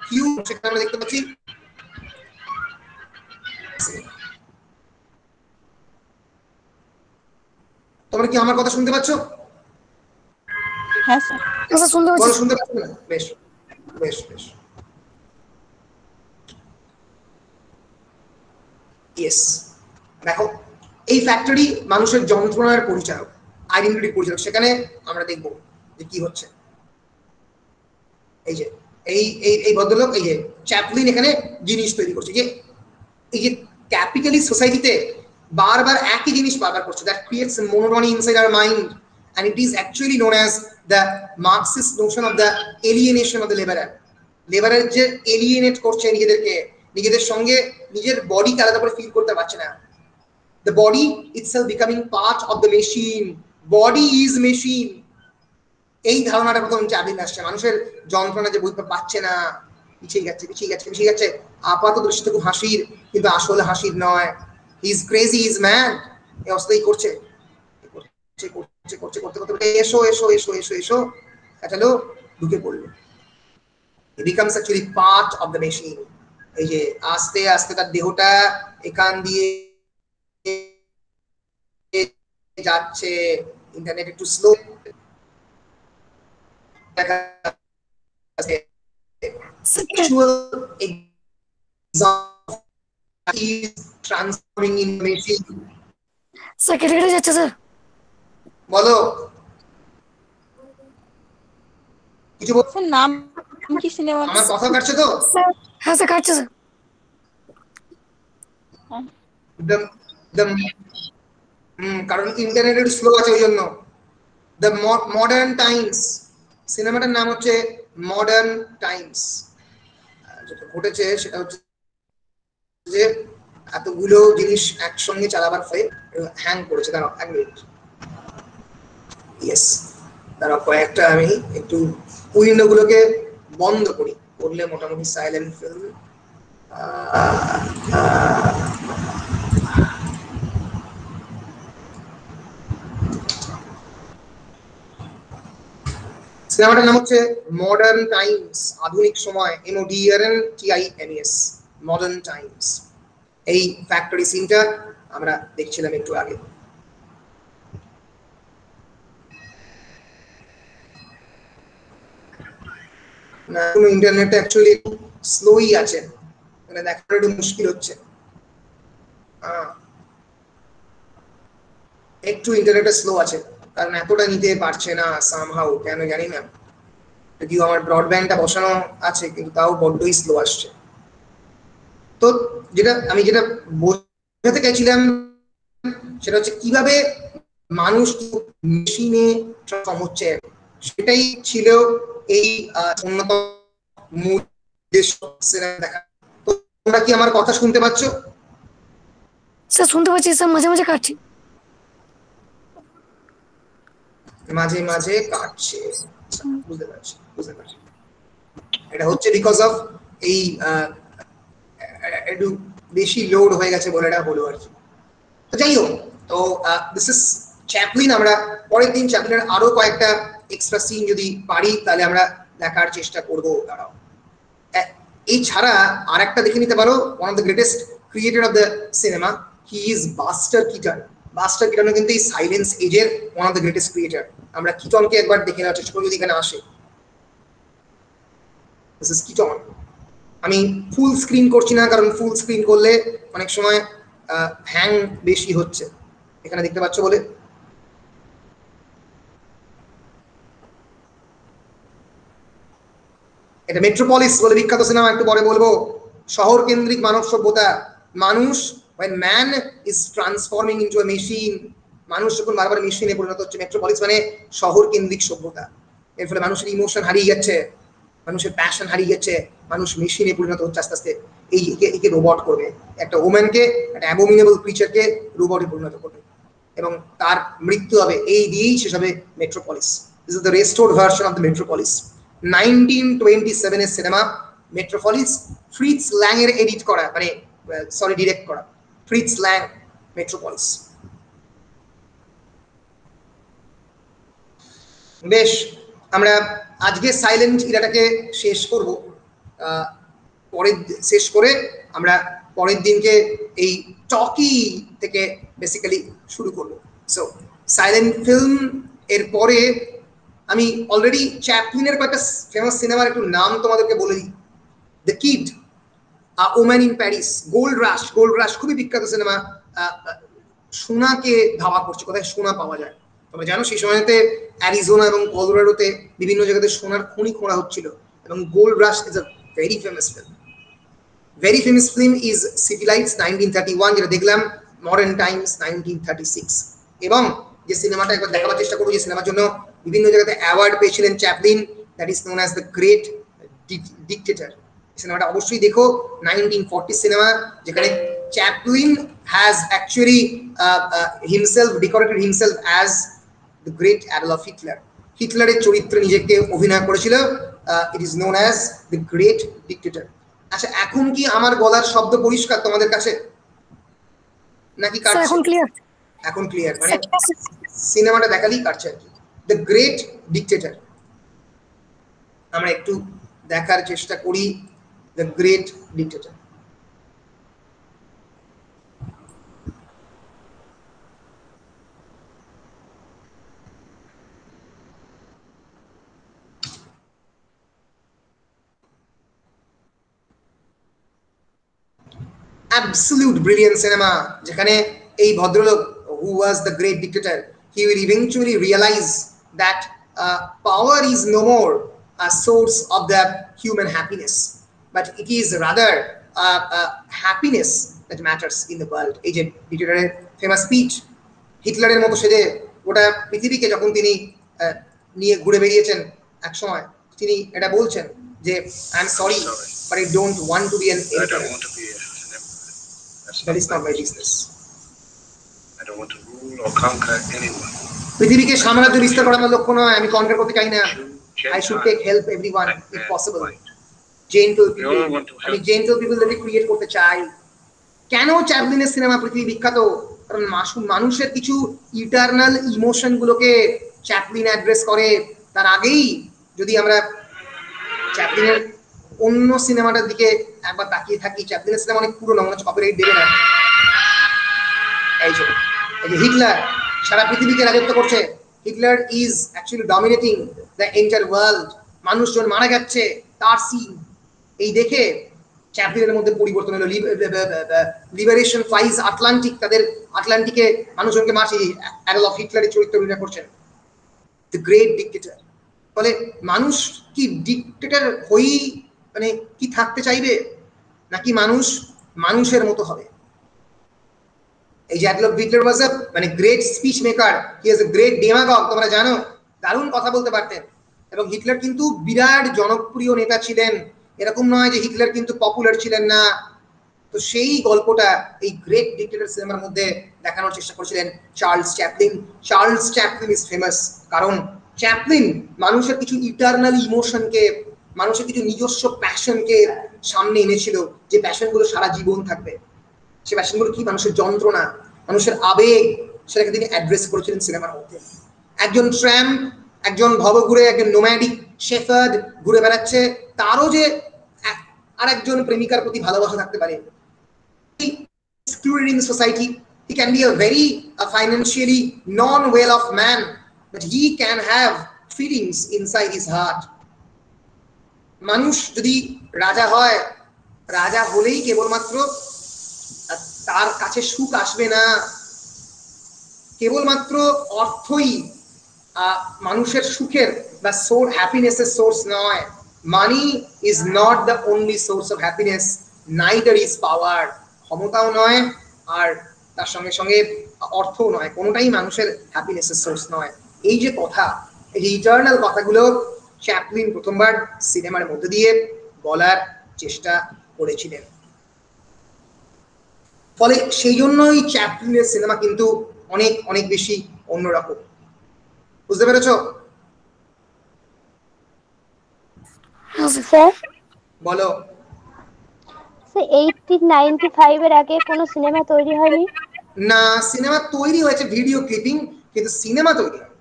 Speaker 1: queue, সেখানে আমরা দেখতে পাচ্ছি। তোমরা কি আমার কথা শুনতে পাচ্ছ?
Speaker 4: হ্যাঁ স্যার।
Speaker 2: স্যার শুনতে পাচ্ছি।
Speaker 1: শুনতে পাচ্ছ না? বেশ বেশ বেশ, ইয়েস। দেখো, এই ফ্যাক্টরি মানুষের যন্ত্রণার পরিচালক, আইডেন্টিটির পরিচালক। সেখানে আমরা দেখব যে কি হচ্ছে। এই যে এই ভদ্রলোক, এই যে চ্যাপলিন এখানে জিনিস তৈরি করছে। যে এই যে ক্যাপিটালিস্ট সোসাইটিতে বারবার একই জিনিস বারবার করছে, that creates monotony inside our mind, and it is actually known as the Marxist notion of the alienation of the laborer. লেবারের যে এলিয়েনেট করছে নিজেদেরকে, নিজেদের সঙ্গে নিজের বডিকে আলাদা করে ফিল করতে পারছে না। The body itself becoming part of the machine. Body is machine. এই ধারণাটা প্রথম চ্যাপলিন আসছে। মানুষের যন্ত্রণা যে বুঝতে পারছে না, পিছিয়ে যাচ্ছে। আপাত দৃষ্টিতে খুব হাসির, কিন্তু আসলে হাসির নয়। He is crazy, he is mad. এই অবস্থায় করছে, এসো কাটালো, ঢুকে পড়লো। It becomes actually part of the machine. এই যে আস্তে আস্তে তার দেহটা এখান দিয়ে যাচ্ছে। ইন্টারনেট একটু slow, transforming in machine.
Speaker 2: Sir কেটে যাচ্ছে স্যার।
Speaker 1: বলো কিছু বল।
Speaker 4: স্যার নাম কি সিনেমা?
Speaker 1: আমার কথা কাটছে তো?
Speaker 2: হ্যাঁ স্যার কাটছে স্যার।
Speaker 1: কারণ ইন্টারনেট একটু স্লো আছে, ওই জন্য। দ্য মডার্ন টাইমস, সিনেমাটার নাম হচ্ছে মডার্ন টাইমস। যেটা ঘটেছে সেটা হচ্ছে যে এতগুলো জিনিস একসঙ্গে চালাবার ফলে হ্যাং করেছে। দাঁড়াও 1 মিনিট। ইয়েস, দাঁড়াও কয়েকটা আমি একটু উইন্ডোগুলোকে বন্ধ করি, করলে মোটামুটি সাইলেন্ট ফিল্ম সিনেমাটার নাম হচ্ছে মডার্ন টাইমস, আধুনিক সময়, MODERNTIMES, মডার্ন টাইমস। এই ফ্যাক্টরি সিনটা আমরা দেখছিলাম একটু আগে। না, ইন্টারনেটটা অ্যাকচুয়ালি স্লোই আছে, মানে দেখাটা একটু মুশকিল হচ্ছে। একটু ইন্টারনেটটা স্লো আছে, কারণ এতটা নিতে পারছে না সামহাউ, কেন জানি না। যদিও আমার ব্রডব্যান্ডটা বসানো আছে, কিন্তু তাও বড্ডই স্লো আসছে। তো যেটা বোঝাতে চাইছিলাম সেটা হচ্ছে কিভাবে মানুষ মেশিনে ট্রান্সফর্ম হচ্ছে, সেটাই ছিল এই অন্যতম মূল উদ্দেশ্য সিনেমা দেখা। তো তোমরা কি আমার কথা শুনতে পাচ্ছ?
Speaker 2: স্যার শুনতে পাচ্ছি স্যার, মাঝে মাঝে কাটছি।
Speaker 1: মাঝে মাঝে কাটছে, বুঝতে পারছি। এটা হচ্ছে বিকজ অফ এই একটু বেশি লোড হয়ে গেছে বলে এটা হলো আর কি। তো যাই হোক, তো দিস ইজ চ্যাপলিন। আমরা পরের দিন চ্যাপলিনের আরো কয়েকটা এক্সট্রা সিন যদি পারি তাহলে আমরা দেখার চেষ্টা করবো। দাঁড়াও, এই ছাড়া আর একটা দেখে নিতে পারো, one of the greatest creator of the cinema, he is buster ketone. Buster ketone কিন্তু এই সাইলেন্স এজের one of the greatest creator. আমরা কিটনকে একবার দেখে নেওয়ার চেষ্টা করি যদি এখানে আসে। This is ketone. আমি ফুল স্ক্রিন করছি না, কারণ ফুল স্ক্রিন করলে অনেক সময় হ্যাং বেশি হচ্ছে, এখানে দেখতে পাচ্ছ বলে। এটা মেট্রোপলিস বলে বিখ্যাত সিনেমা, একটু পরে বলবো। শহর কেন্দ্রিক মানব সভ্যতা, মানুষ when man is transforming into a machine, মানুষ যখন বারবার মেশিনে পরিণত হচ্ছে। মেট্রোপলিস মানে শহর কেন্দ্রিক সভ্যতা। এর ফলে মানুষের ইমোশন হারিয়ে যাচ্ছে, মানুষের প্যাশন হারিয়ে যাচ্ছে, মানুষ মেশিনে পরিণত হচ্ছে আস্তে আস্তে। একে রোবট করবে, একটা ওম্যানকে, একটা অ্যাবোমিনেবল ক্রিচারকে রোবটে পরিণত করবে, এবং তার মৃত্যু হবে। এই দিয়েই শেষ হবে metropolis. This is the restored version of the metropolis. 1927 এর সিনেমা মেট্রোপলিস, ফ্রিটজ ল্যাং এর এডিট করা, মানে সরি ডিরেক্ট করা, ফ্রিটজ ল্যাং, মেট্রোপলিস। বেশ, আমরা আজকে সাইলেন্ট ইরাটাকে শেষ করব। শেষ করে আমরা পরের দিনকে এই টকি থেকে বেসিক্যালি শুরু করব। সো সাইলেন্ট ফিল্ম এর পরে আমি অলরেডি চ্যাপলিনের কয়েকটা ফেমাস সিনেমার একটু নাম তোমাদেরকে বলে দিই। The kid, woman in Paris, gold rush খুবই বিখ্যাত সিনেমা। সোনাকে ধাওয়া করছে, কোথায় সোনা পাওয়া যায়। তোমরা জানো সেই সময়তে অ্যারিজোনা এবং কলোরাডোতে বিভিন্ন জায়গাতে সোনার খনি খোঁড়া হচ্ছিল, এবং gold rush is a very famous film. Very famous film is city Lights 1931, যেটা দেখলাম, মডার্ন টাইমস 1936। এবং যে সিনেমাটা একবার দেখাবার চেষ্টা করবো, যে সিনেমার জন্য বিভিন্ন জায়গাতে অ্যাওয়ার্ড পেয়েছিলেন Chaplin, that is known as the great dictator. সিনেমাটা অবশ্যই দেখো, 1940 সিনেমা, যেখানে Chaplin has actually himself decorated himself as the great Adolf Hitler. হিটলারের চরিত্রে নিজেকে অভিনয় করেছিল। It is known as the great dictator. আচ্ছা, এখন কি আমার গলার শব্দ পরিষ্কার তোমাদের কাছে, নাকি কাটছে?
Speaker 2: এখন ক্লিয়ার।
Speaker 1: এখন ক্লিয়ার, মানে সিনেমাটা দেখালেই কাটছে আর কি। দ্য গ্রেট ডিক্টেটর, আমরা একটু দেখার চেষ্টা করি। The great dictator. Absolute brilliant cinema, যেখানে এই ভদ্রলোক, who was the great dictator, he will eventually realize that power is no more a source of the human happiness, but it is rather happiness that matters in the world. এই যে ডিক্টেটরের ফেমাস স্পিচ, হিটলারের মতো সেজে গোটা পৃথিবীকে যখন তিনি নিয়ে ঘুরে বেরিয়েছেন এক সময়, তিনি এটা বলছেন যে I am sorry, but I don't want to be an empire. That is not my business.
Speaker 5: I don't want to rule or conquer anyone.
Speaker 1: পৃথিবীকে সাম্রাজ্য বিস্তার করার লক্ষ্য নয়, আমি কনকার করতে চাই না। I should take help everyone if possible. Gentle people, আমি gentle people কে ক্রিয়েট করতে চাই। কেন চ্যাপলিনের সিনেমা পৃথিবী বিখ্যাত? কারণ মানুষের কিছু ইটারনাল ইমোশন গুলোকে চ্যাপলিন অ্যাড্রেস করে। তার আগেই যদি আমরা চ্যাপলিনের অন্য সিনেমাটার দিকে একবার তাকিয়ে থাকি, চ্যাপলিনের সিনেমা অনেক পুরনো, মনে হচ্ছে কপিরাইট দেবে না। এই যে হিটলার সারা পৃথিবীকে রাজত্ব করছে। Hitler is actually dominating the entire world. মানুষজন মারা যাচ্ছে তার সিন এই দেখে চ্যাপলিনের মধ্যে পরিবর্তন হলো। লিবারেশন ফ্লাইজ আটলান্টিক, তাদের আটলান্টিকে মানুষজনকে মারছে। অ্যাডলফ হিটলারের চরিত্র অভিনয় করছেন, দ্য গ্রেট ডিক্টেটর। ফলে মানুষ কি ডিক্টেটর হয়েই মানে কি থাকতে চাইবে, নাকি মানুষ মানুষের মতো হবে? এই যে অ্যাডলফ হিটলার ওয়াজ আ মানে great speech maker, he was a great demagogue. তোমরা জানো দারুণ কথা বলতে পারতেন। এবং হিটলার কিন্তু বিরাট জনপ্রিয় নেতা ছিলেন, এরকম নয় যে হিটলার কিন্তু পপুলার ছিলেন না। তো সেই গল্পটা এই গ্রেট ডিক্টেটর সিনেমার মধ্যে দেখানোর চেষ্টা করেছিলেন Charles Chaplin. Charles Chaplin is famous কারণ চ্যাপলিন মানুষের কিছু ইটারনাল ইমোশনকে, মানুষের কিছু নিজস্ব প্যাশনকে সামনে এনেছিল, যে প্যাশনগুলো সারা জীবন থাকবে। সে প্যাশনগুলো কি? মানুষের যন্ত্রণা, মানুষের আবেগ, সেটাকে তিনি অ্যাড্রেস করেছিলেন সিনেমার মধ্যে। একজন ট্র্যাম্প, একজন ভবঘুরে, একজন নোম্যাডিক শেফার্ড ঘুরে বেড়াচ্ছে, তারও যে আর একজন প্রেমিকার প্রতি ভালোবাসা থাকতে পারে। Excluded in the society, he can be a very financially non-well-off man, but he can have feelings inside his heart. মানুষ যদি রাজা হয়, রাজা হলেই কেবলমাত্র তার কাছে সুখ আসবে না, কেবলমাত্র অর্থই মানুষের সুখের বা হ্যাপিনেসের সোর্স নয়। Money is not the only source of happiness, neither is power. ক্ষমতাও নয় আর তার সঙ্গে সঙ্গে অর্থও নয়, কোনোটাই মানুষের হ্যাপিনেসের সোর্স নয়। এই যে কথা, এই যে ইটারনাল কথাগুলো চ্যাপলিন প্রথমবার সিনেমার মধ্যে দিয়ে বলার চেষ্টা করেছিলেন। ফলে সেই জন্যই চ্যাপলিনের সিনেমা কিন্তু অনেক অনেক বেশি অন্যরকম। বুঝতে পেরেছ?
Speaker 6: স্যার
Speaker 1: বলো।
Speaker 6: 1895 এর আগে কোনো সিনেমা তৈরি হয়নি?
Speaker 1: না, সিনেমা তৈরি হয়েছে, ভিডিও ক্লিপিং, কিন্তু সিনেমা তৈরি হয়।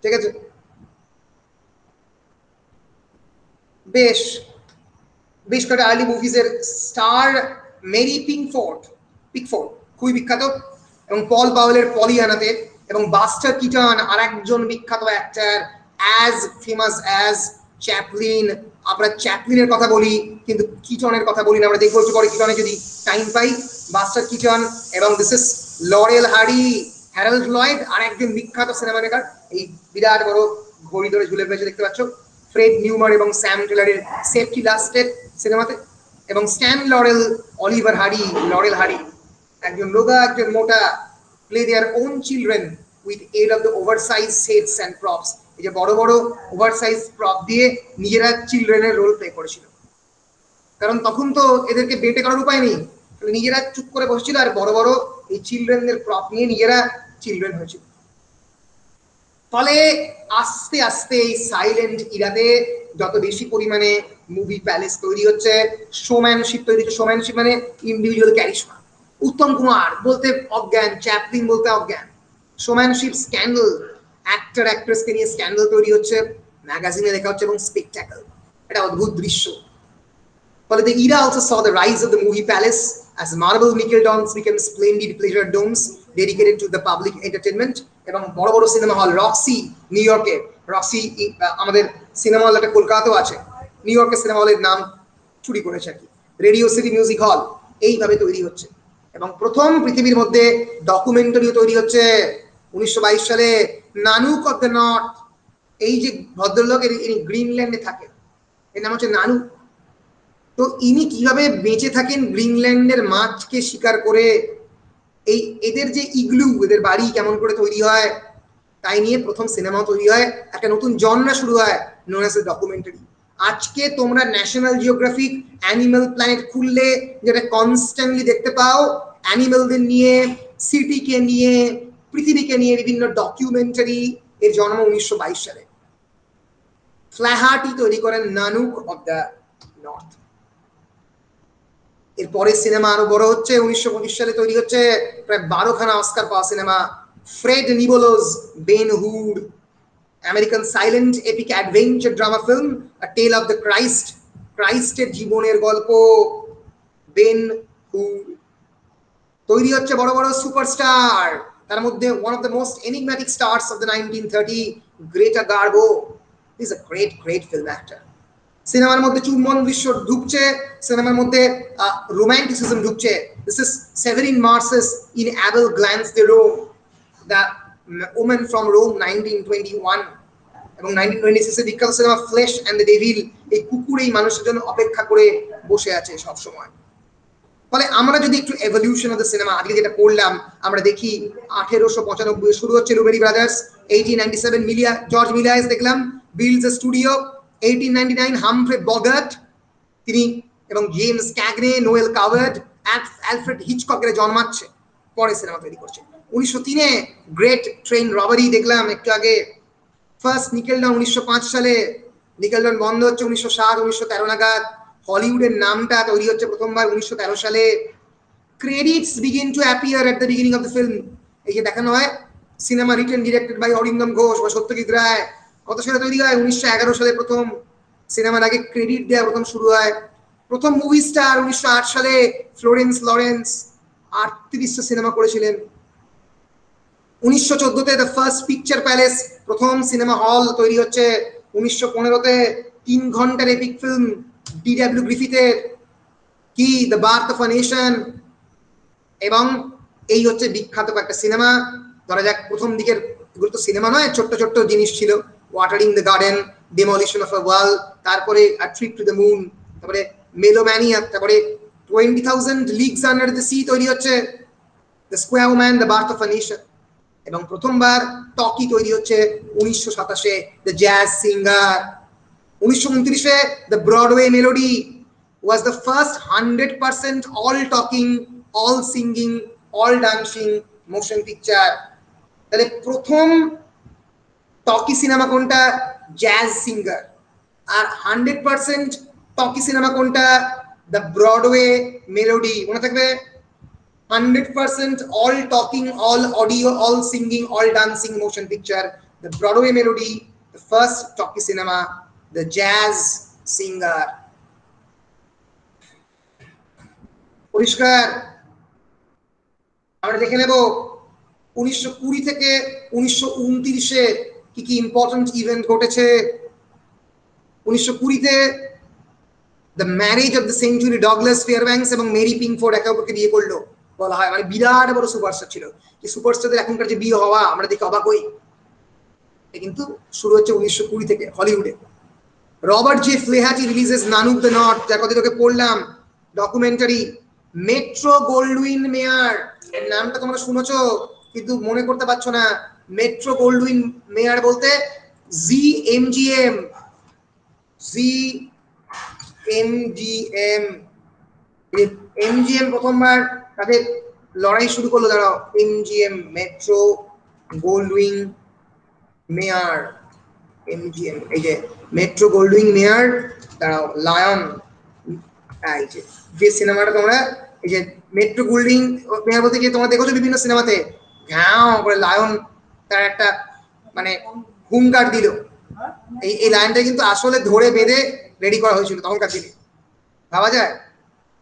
Speaker 1: ঠিক আছে, বেশ বেশ কয়েকটা আর্লি মুভিজের স্টার মেরি পিকফোর্ড খুবই বিখ্যাত, এবং পল পাওয়েলের পলিয়ানাতে, এবং বাস্টার কিটন আর একজন বিখ্যাত actor as famous as Chaplin. আমরা চ্যাপলিনের কথা বলি কিন্তু কিটনের কথা বলি না। আমরা দেখবো একটু পরে কিটনে যদি টাইম পাই। বাস্টার কিটন এবং this is Laurel Hardy, Harold Lloyd আর একজন বিখ্যাত সিনেমা মেকার। এই বিরাট বড় ঘড়ি ধরে ঝুলে রয়েছে দেখতে পাচ্ছ, ফ্রেড নিউমার এবং স্যাম টেলারের সেফটি লাস্টের সিনেমাতে। এবং Stan Laurel, Oliver Hardy, Laurel Hardy, একজন রোগা একজন মোটা, play their own children with aid of the oversize sets and props. এই যে বড় বড় ওভারসাইজ প্রপ দিয়ে নিজেরা চিলড্রেনের রোল প্লে করেছিল, কারণ তখন তো এদেরকে বেটে করার উপায় নেই, নিজেরা চুপ করে বসেছিল আর বড় বড় এই চিলড্রেনদের প্রপ নিয়ে নিজেরা চিলড্রেন হয়েছিল। ফলে আস্তে আস্তে এই সাইলেন্ট ইরাতে যত বেশি পরিমাণে মুভি প্যালেস তৈরি হচ্ছে, শোম্যানশিপ তৈরি হচ্ছে। শোম্যানশিপ মানে ইন্ডিভিজুয়াল ক্যারিশমা। উত্তম কুমার বলতে অজ্ঞান, চ্যাপলিন বলতে অজ্ঞান। শোম্যানশিপ, স্ক্যান্ডাল, অ্যাক্টর অ্যাক্ট্রেসকে নিয়ে স্ক্যান্ডাল তৈরি হচ্ছে, ম্যাগাজিনে লেখা হচ্ছে, এবং স্পেকটাকল, এটা অদ্ভুত দৃশ্য। ফলে the era also saw the rise of the movie palace as marble nickel domes became splendid pleasure domes dedicated to the public entertainment. এবং বড় বড় সিনেমা হল, রক্সি নিউ ইয়র্কে, রক্সি আমাদের সিনেমা হল একটা কলকাতাতেও আছে, নিউ ইয়র্কের সিনেমা হলের নাম চুরি করেছে আর কি। রেডিও সিটি মিউজিক হল এইভাবে তৈরি হচ্ছে। এবং প্রথম পৃথিবীর মধ্যে ডকুমেন্টারিও তৈরি হচ্ছে 1922 সালে, নানুক অফ দ্য নর্থ। এই যে ভদ্রলোক ইনি গ্রিনল্যান্ডে থাকেন, এর নাম হচ্ছে নানুক। তো ইনি কিভাবে বেঁচে থাকেন গ্রিনল্যান্ডের মাছকে শিকার করে, এই এদের যে ইগলু, এদের বাড়ি কেমন করে তৈরি হয়, তাই নিয়ে প্রথম সিনেমাও তৈরি হয়। একটা নতুন জনরা শুরু হয়, নোন অ্যাজ এ ডকুমেন্টারি। আজকে তোমরা ন্যাশনাল জিওগ্রাফিক অ্যানিমাল প্ল্যানেট খুললে যেটা কনস্ট্যান্টলি দেখতে পাও, অ্যানিমালদের নিয়ে, সিটিকে নিয়ে, পৃথিবীকে নিয়ে বিভিন্ন ডকুমেন্টারি। এর জন্ম 1922 সালে। ফ্ল্যাহার্টি তৈরি করেন নানুক অফ দ্য নর্থ। এরপরে সিনেমা আরো বড় হচ্ছে, 1925 সালে তৈরি হচ্ছে প্রায় 12খানা অস্কার পাওয়া cinema Fred Niblo's Ben Hur, American silent epic adventure drama film a tale of the Christ, ক্রাইস্টের জীবনের গল্প বেন হুড। তৈরি হচ্ছে বড় বড় সুপারস্টার, তার মধ্যে one of the most enigmatic stars of the 1930 Greta Garbo is a great film actor. সিনেমার মধ্যে চুম্বন দৃশ্য ঢুকছে, সিনেমার মধ্যে রোম্যান্টিসিজম ঢুকছে। This is Severin Mars in Abel Gance the Rome, the women from Rome 1921, এবং 1926 এর বিখ্যাত cinema flesh and the devil. এই কুকুর এই মানুষের জন্য অপেক্ষা করে বসে আছে সব সময়। ফলে আমরা যদি একটু এভলিউশন অফ দ্য সিনেমা আজকে যেটা পড়লাম, আমরা দেখি 1895 শুরু হচ্ছে লুবেরি ব্রাদার্স, 1897 জর্জ মিলায়েস দেখলাম বিল্ডস এ স্টুডিও, 1899 হামফ্রে বগার্ট তিনি এবং জেমস ক্যাগনে, নোয়েল কাওয়ার্ড, অ্যালফ্রেড হিচককের জন্মাচ্ছে, পরে সিনেমা তৈরি করছে। 1903 গ্রেট ট্রেন রবারি দেখলাম একটু আগে। ফার্স্ট নিকেলডন 1905 সালে, নিকেলডন বন্ধ হচ্ছে 1907 1913 নাগাদ। হলিউডের নামটা তৈরি হচ্ছে প্রথমবার 1913 সালে। Credits begin to appear at the beginning of the film. এই যে দেখানো হয় cinema written directed by Arindam Ghosh বা সত্যজিৎ রায়। কত সালে তৈরি হয়? 1911 সালে প্রথম। সিনেমার আগে ক্রেডিট দেওয়া প্রথম শুরু হয়। প্রথম মুভি স্টার 1908 সালে ফ্লোরেন্স লরেন্স, 38টা সিনেমা করেছিলেন। 1914-তে দ্য ফার্স্ট পিকচার প্যালেস, প্রথম সিনেমা হল তৈরি হচ্ছে। 1915-তে 3 ঘন্টার এপিক ফিল্ম ডিডব্লিউ গ্রিফিথের কি the birth of a nation. এবং এই হচ্ছে বিখ্যাত একটা সিনেমা। ধরা যাক প্রথম দিকের এগুলো তো সিনেমা নয়, ছোট্ট ছোট্ট জিনিস ছিল, watering the garden, demolition of a wall, তারপরে a trip to the moon, তারপরে মেলোম্যানিয়া, তারপরে 20,000 লিগস আন্ডার দ্য সি তৈরি হচ্ছে, the square man, the birth of a nation. এবং প্রথমবার টকি তৈরি হচ্ছে 1927-এ, দ্য জ্যাজ সিঙ্গার। 1929-এ the Broadway melody was the first 100% all talking, all singing, all dancing motion picture. তাহলে প্রথম টকি সিনেমা কোনটা? Jazz singer. আর 100% টকি সিনেমা কোনটা? The Broadway melody. মনে থাকবে 100% all talking, all audio, all singing, all dancing motion picture, the Broadway melody, the first talkie cinema, the jazz singer. পরিষ্কার? আমরা দেখে নেব 1920 থেকে 1929-এ কি কি ইম্পর্টেন্ট ইভেন্ট ঘটেছে। 1920-তে the marriage of the century, Douglas Fairbanks এবং মেরি পিংফোর্ড একে অপরকে বিয়ে করলো বলা হয়। মানে বিরাট বড় সুপারস্টার ছিল। এই সুপারস্টারদের এখনকার যে বিয়ে হওয়া আমরা দেখে অবাক হই, কিন্তু শুরু হচ্ছে 1920 থেকে হলিউডে। Robert J Flaherty releases Nanook the North, যার কথা তোকে পড়লাম, ডকুমেন্টারি। মেট্রো গোল্ডউইন মেয়ার, এর নামটা তোমরা শুনেছো কিন্তু মনে করতে পারছো না। মেট্রো গোল্ডউইন মেয়ার বলতে জিএমজিএম, এমজিএম প্রথমবার তাদের লড়াই শুরু করলো। দাঁড়াও, এমজিএম, মেট্রো গোল্ডউইন মেয়ার, এমজিএম, এই যে মেট্রো গোল্ডউইন মেয়ার। দাঁড়াও, লায়ন, এই যে সিনেমাটা তোমরা, এই যে মেট্রো গোল্ডউইন মেয়ার বলতে গিয়ে তোমরা দেখেছো বিভিন্ন সিনেমাতে ঘ্যাঁ করে লায়ন তার একটা মানে হুঙ্কার দিল। এই লাইনটা কিন্তু আসলে ধরে বেঁধে রেডি করা হয়েছিল তখনকার দিনে, ভাবা যায়?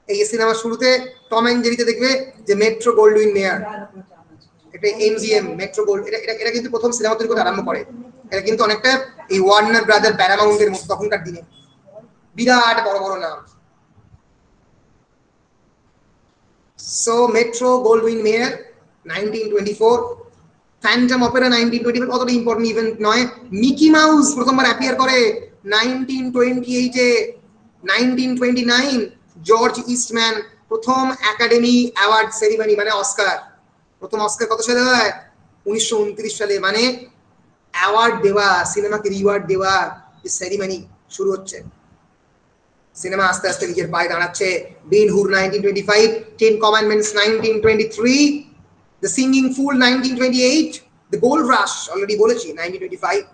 Speaker 1: এই সিনেমার শুরুতে টম অ্যান্ড জেরিতে দেখবে যে মেট্রো গোল্ডউইন মেয়ার, এটা এমজিএম, মেট্রো গোল্ড, এটা কিন্তু প্রথম সিনেমা তৈরি করতে আরম্ভ করে। এটা কিন্তু অনেকটা এই ওয়ার্নার ব্রাদার, প্যারামাউন্টের মতো তখনকার দিনে, বিরাট বড় বড় নাম। সো মেট্রো গোল্ডউইন মেয়ার 1924, ফ্যান্টম অপেরা 1925, কতটা ইম্পর্টেন্ট ইভেন্ট নয়। মিকি মাউস প্রথমবার অ্যাপিয়ার করে 1928-এ। 1929 জর্জ ইস্টম্যান, প্রথম একাডেমি অ্যাওয়ার্ড সেরিমনি মানে অস্কার, প্রথম অস্কার কত সালে হয়? 1929 সালে। মানে অ্যাওয়ার্ড দেওয়া, সিনেমাকে রিওয়ার্ড দেওয়া যে সেরিমনি শুরু হচ্ছে সিনেমা আস্তে আস্তে নিজের পায়ে দাঁড়াচ্ছে। বেন হুর 1925, 10 Commandments 1923, The Singing Fool 1928, The Gold Rush already বলেছি 1925,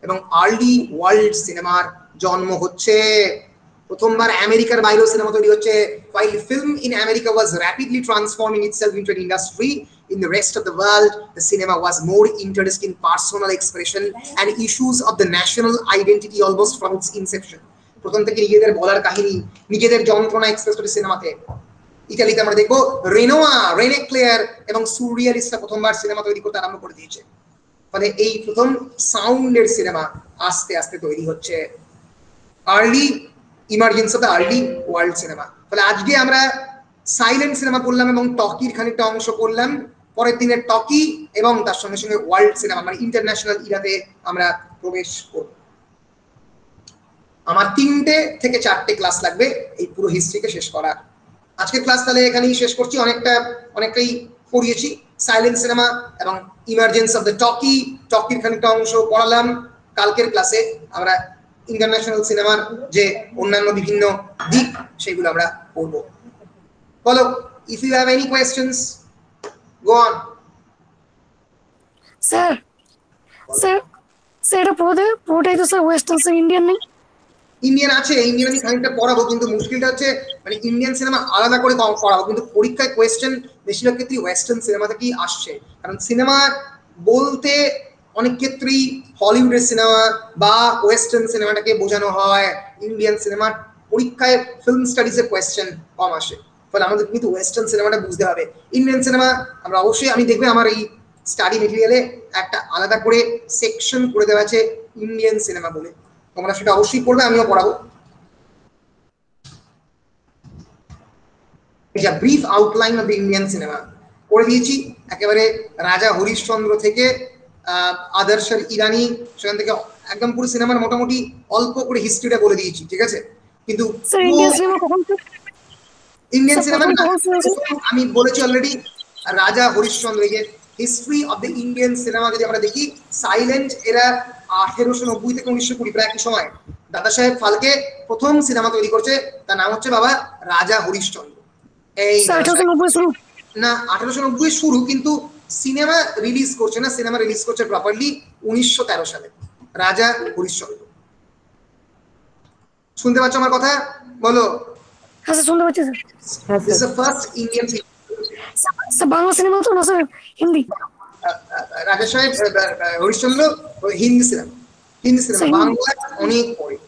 Speaker 1: এবং আর্লি ওয়ার্ল্ড সিনেমার জন্ম হচ্ছে। প্রথমবার আমেরিকার বাইরেও সিনেমা তৈরি হচ্ছে। While film in America was rapidly transforming itself into an industry, in the rest of the world, the cinema was more interested in personal expression and issues of the national identity almost from its inception. প্রথম থেকে নিজেদের বলার কাহিনী, নিজেদের যন্ত্রণা এক্সপ্রেস করে সিনেমাতে। ইতালিতে আমরা দেখবো রেনে ক্লেয়ার এবং সুরিয়ালিস্টরা প্রথমবার সিনেমা তৈরি করতে আরম্ভ করে দিয়েছে। ফলে এই প্রথম সাউন্ডের সিনেমা আস্তে আস্তে তৈরি হচ্ছে। Early emergence of the early world cinema. ফলে আজকে আমরা সাইলেন্ট সিনেমা পড়লাম এবং টকির খানিকটা অংশ পড়লাম। পরের দিনের টকি এবং তার সঙ্গে সঙ্গে ওয়ার্ল্ড সিনেমা মানে ইন্টারন্যাশনাল ইরাতে আমরা প্রবেশ করব। আমার 3টে থেকে 4টে ক্লাস লাগবে এই পুরো হিস্ট্রিকে শেষ করার। আজকের ক্লাস তাহলে এখানেই শেষ করছি। অনেকটাই পড়িয়েছি সাইলেন্ট সিনেমা এবং ইমার্জেন্স অফ দ্য টকির খানিকটা অংশ পড়ালাম। কালকের ক্লাসে আমরা ইন্টারন্যাশনাল সিনেমার যে অন্যান্য বিভিন্ন দিক সেগুলো আমরা পড়ব। বলো, if you have any questions go on.
Speaker 2: Sir sir sir এটা পুরোটাই তো স্যার ওয়েস্টার্ন, স্যার ইন্ডিয়ান নেই।
Speaker 1: ইন্ডিয়ান আছে, ইন্ডিয়ান আমি খানিকটা পড়াবো, কিন্তু মুশকিলটা হচ্ছে মানে ইন্ডিয়ান সিনেমা আলাদা করে পড়াবো, কিন্তু পরীক্ষায় কোয়েশ্চেন বেশিরভাগ ক্ষেত্রেই ওয়েস্টার্ন সিনেমা থেকেই আসছে। কারণ সিনেমা বলতে অনেক ক্ষেত্রেই হলিউডের সিনেমা বা ওয়েস্টার্ন সিনেমাটাকে বোঝানো হয়। ইন্ডিয়ান সিনেমার পরীক্ষায় ফিল্ম স্টাডিজের কোয়েশ্চেন কম আসে। ফলে আমাদের কিন্তু ওয়েস্টার্ন সিনেমাটা বুঝতে হবে। ইন্ডিয়ান সিনেমা আমরা অবশ্যই, আমি দেখবে আমার এই স্টাডি মেটেরিয়ালে একটা আলাদা করে সেকশন করে দেওয়া আছে ইন্ডিয়ান সিনেমা বলে, তোমরা সেটা অবশ্যই পড়বে, আমিও পড়াবো। Brief outline of the Indian cinema করে দিয়েছি, একেবারে রাজা হরিশ্চন্দ্র থেকে আদর্শের ইরানি, সেখান থেকে একদম পুরো সিনেমার মোটামুটি অল্প করে হিস্ট্রিটা বলে দিয়েছি, ঠিক আছে? কিন্তু ইন্ডিয়ান সিনেমা আমি বলেছি অলরেডি, রাজা হরিশ্চন্দ্র, এই যে history of the Indian cinema যদি আমরা দেখি, সাইলেন্ট এরা 1890 থেকে 1920 প্রায় একই সময় দাদা সাহেব ফালকে প্রথম সিনেমা তৈরি করছে, তার নাম হচ্ছে বাবা রাজা হরিশ্চন্দ্র। এই না 1890 শুরু, কিন্তু সিনেমা রিলিজ করছে না, সিনেমা রিলিজ করছে প্রপারলি 1913 সালে রাজা হরিশ্চন্দ্র। শুনতে পাচ্ছ আমার কথা? বলো।
Speaker 2: হ্যাঁ স্যার শুনতে পাচ্ছি sir.
Speaker 1: This is the first Indian film.
Speaker 2: Sir Bangla cinema তো না স্যার, হিন্দি।
Speaker 1: রাজা সাহেব হরিশ্চন্দ্র হিন্দি সিনেমা, বাংলা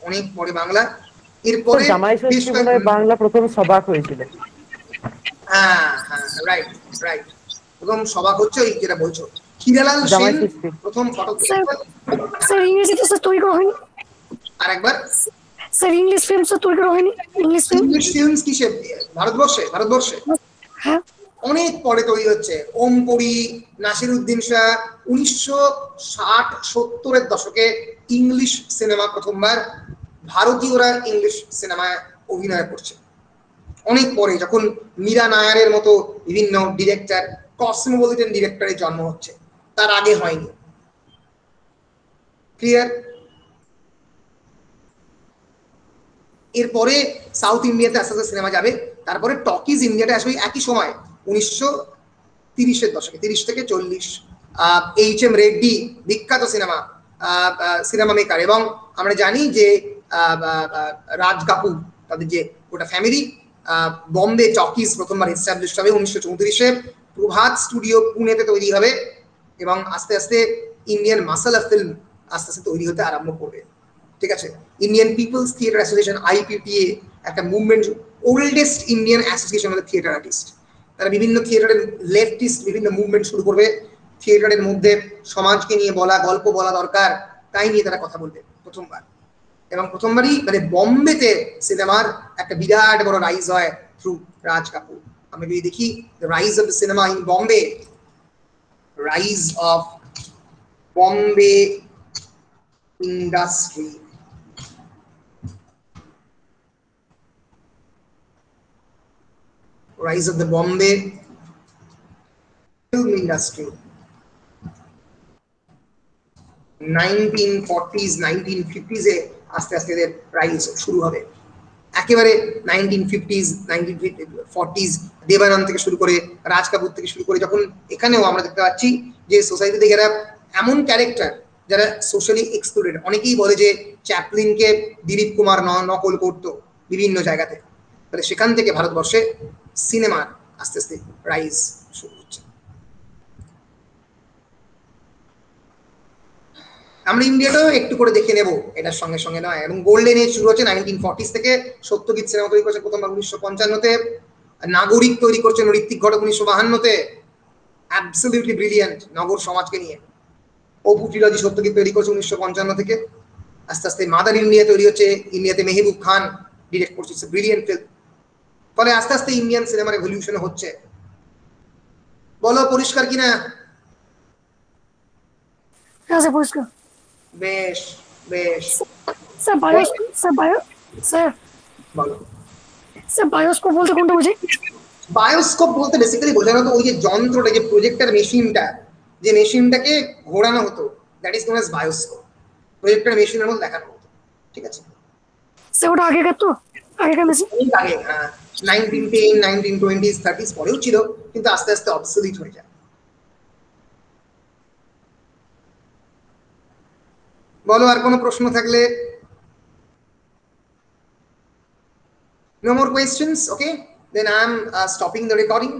Speaker 1: অনেক পরে বাংলা। এরপরে
Speaker 3: জামাই ষষ্ঠী মনে হয় বাংলা প্রথম সবাক হয়েছিল।
Speaker 1: হ্যাঁ রাইট, প্রথম সবাক হচ্ছে ওই যেটা বলছো, ক্ষীরালাল সেন প্রথম ফটো।
Speaker 2: স্যার ইংরেজি তো স্যার তৈরি করা হয়নি।
Speaker 1: আরেকবার
Speaker 2: স্যার ইংলিশ ফিল্ম স্যার তৈরি করা হয়নি। ইংলিশ
Speaker 1: ফিল্মস কিসে? ভারতবর্ষে
Speaker 2: হ্যাঁ
Speaker 1: অনেক পরে তৈরি হচ্ছে। ওমপুরি, নাসিরউদ্দিন শাহ 1960-70-এর দশকে ইংলিশ সিনেমা প্রথমবার ভারতীয়রা ইংলিশ সিনেমায় অভিনয় করছে। অনেক পরে, যখন মীরা নায়ারের মতো বিভিন্ন ডিরেক্টর, কসমোপলিটন ডিরেক্টরের জন্ম হচ্ছে, তার আগে হয়নি। ক্লিয়ার? এরপরে সাউথ ইন্ডিয়াতে আস্তে আস্তে সিনেমা যাবে, তারপরে টকিজ ইন্ডিয়াতে আসবে একই সময় 1930-এর দশকে, 30 থেকে 40। এইচ.এম. রেড্ডি বিখ্যাত সিনেমা মেকার, এবং আমরা জানি যে রাজ কাপুর তাদের যে গোটা ফ্যামিলি, বম্বে টকিজ প্রথমবার এস্টাবলিশ হবে 1934-এ। প্রভাত স্টুডিও পুনেতে তৈরি হবে, এবং আস্তে আস্তে ইন্ডিয়ান মাসালা ফিল্ম আস্তে আস্তে তৈরি হতে আরম্ভ করবে, ঠিক আছে? Indian People's Theatre Association, IPTA, একটা movement, oldest Indian association of theatre artist. তারা বিভিন্ন থিয়েটারের লেফটিস্ট বিভিন্ন মুভমেন্ট শুরু করবে। থিয়েটারের মধ্যে সমাজকে নিয়ে গল্প বলা দরকার, তাই নিয়ে তারা কথা বলবে প্রথমবার। এবং প্রথমবারই মানে বম্বেতে সিনেমার একটা বিরাট বড় রাইজ হয় থ্রু রাজ কাপুর। আমরা যদি দেখি the rise of the cinema in Bombay, rise of Bombay industry, rise of the Bombay film industry, 1940s 1950s এ আস্তে আস্তে এদের রাইজ শুরু হবে। একেবারে 1950s 1940s দেবানন্দ থেকে শুরু করে রাজ কাপুর থেকে শুরু করে, যখন এখানেও আমরা দেখতে পাচ্ছি যে সোসাইটিতে যারা এমন ক্যারেক্টার যারা সোশ্যালি এক্সক্লুডেড, অনেকেই বলে যে চ্যাপলিনকে দিলীপ কুমার নকল করতো বিভিন্ন জায়গাতে, তাহলে সেখান থেকে ভারতবর্ষে সিনেমার আস্তে আস্তে রাইজ শুরু হচ্ছে। আমরা ইন্ডিয়াটাও একটু করে দেখে নেব এটার সঙ্গে সঙ্গে নয়। এবং গোল্ডেন এজ শুরু হচ্ছে 1940s থেকে। সত্যজিৎ সিনেমা তৈরি করছে প্রথমবার 1955-তে, নাগরিক তৈরি করছেন ঋত্বিক ঘটক 1952-তে, অ্যাবসলিউটলি ব্রিলিয়ান্ট নগর সমাজকে নিয়ে। অপু ট্রিলজি সত্যজিৎ তৈরি করছে 1955 থেকে। আস্তে আস্তে মাদার ইন্ডিয়া তৈরি হচ্ছে, ইন্ডিয়াতে মেহবুব খান ডিরেক্ট করছে, ব্রিলিয়ান্ট ফিল্ম। ফলে আস্তে আস্তে ইন্ডিয়ান সিনেমার এভলিউশন হচ্ছে। বলো পরিষ্কার কিনা?
Speaker 2: হ্যাঁ স্যার পরিষ্কার।
Speaker 1: বেশ বেশ।
Speaker 2: স্যার স্যার
Speaker 1: বলো।
Speaker 2: স্যার বায়োস্কোপ বলতে কোনটা বুঝি?
Speaker 1: বায়োস্কোপ বলতে বেসিক্যালি বোঝানো তো ওই যে যন্ত্রটা, যে প্রজেক্টর মেশিনটা, যে মেশিনটাকে ঘোরানো হতো, that is known as bioscope. Projector মেশিনের মধ্যে দেখানো হতো, ঠিক আছে?
Speaker 2: স্যার ওটা আগেকার তো, আগেকার মেশিন।
Speaker 1: অনেক আগে, 1910 1920s 30s পরেও ছিল, কিন্তু আস্তে আস্তে অবসলিট হয়ে যায়। বলো আর কোনো প্রশ্ন থাকলে। No more questions? Okay, then I'm stopping the recording.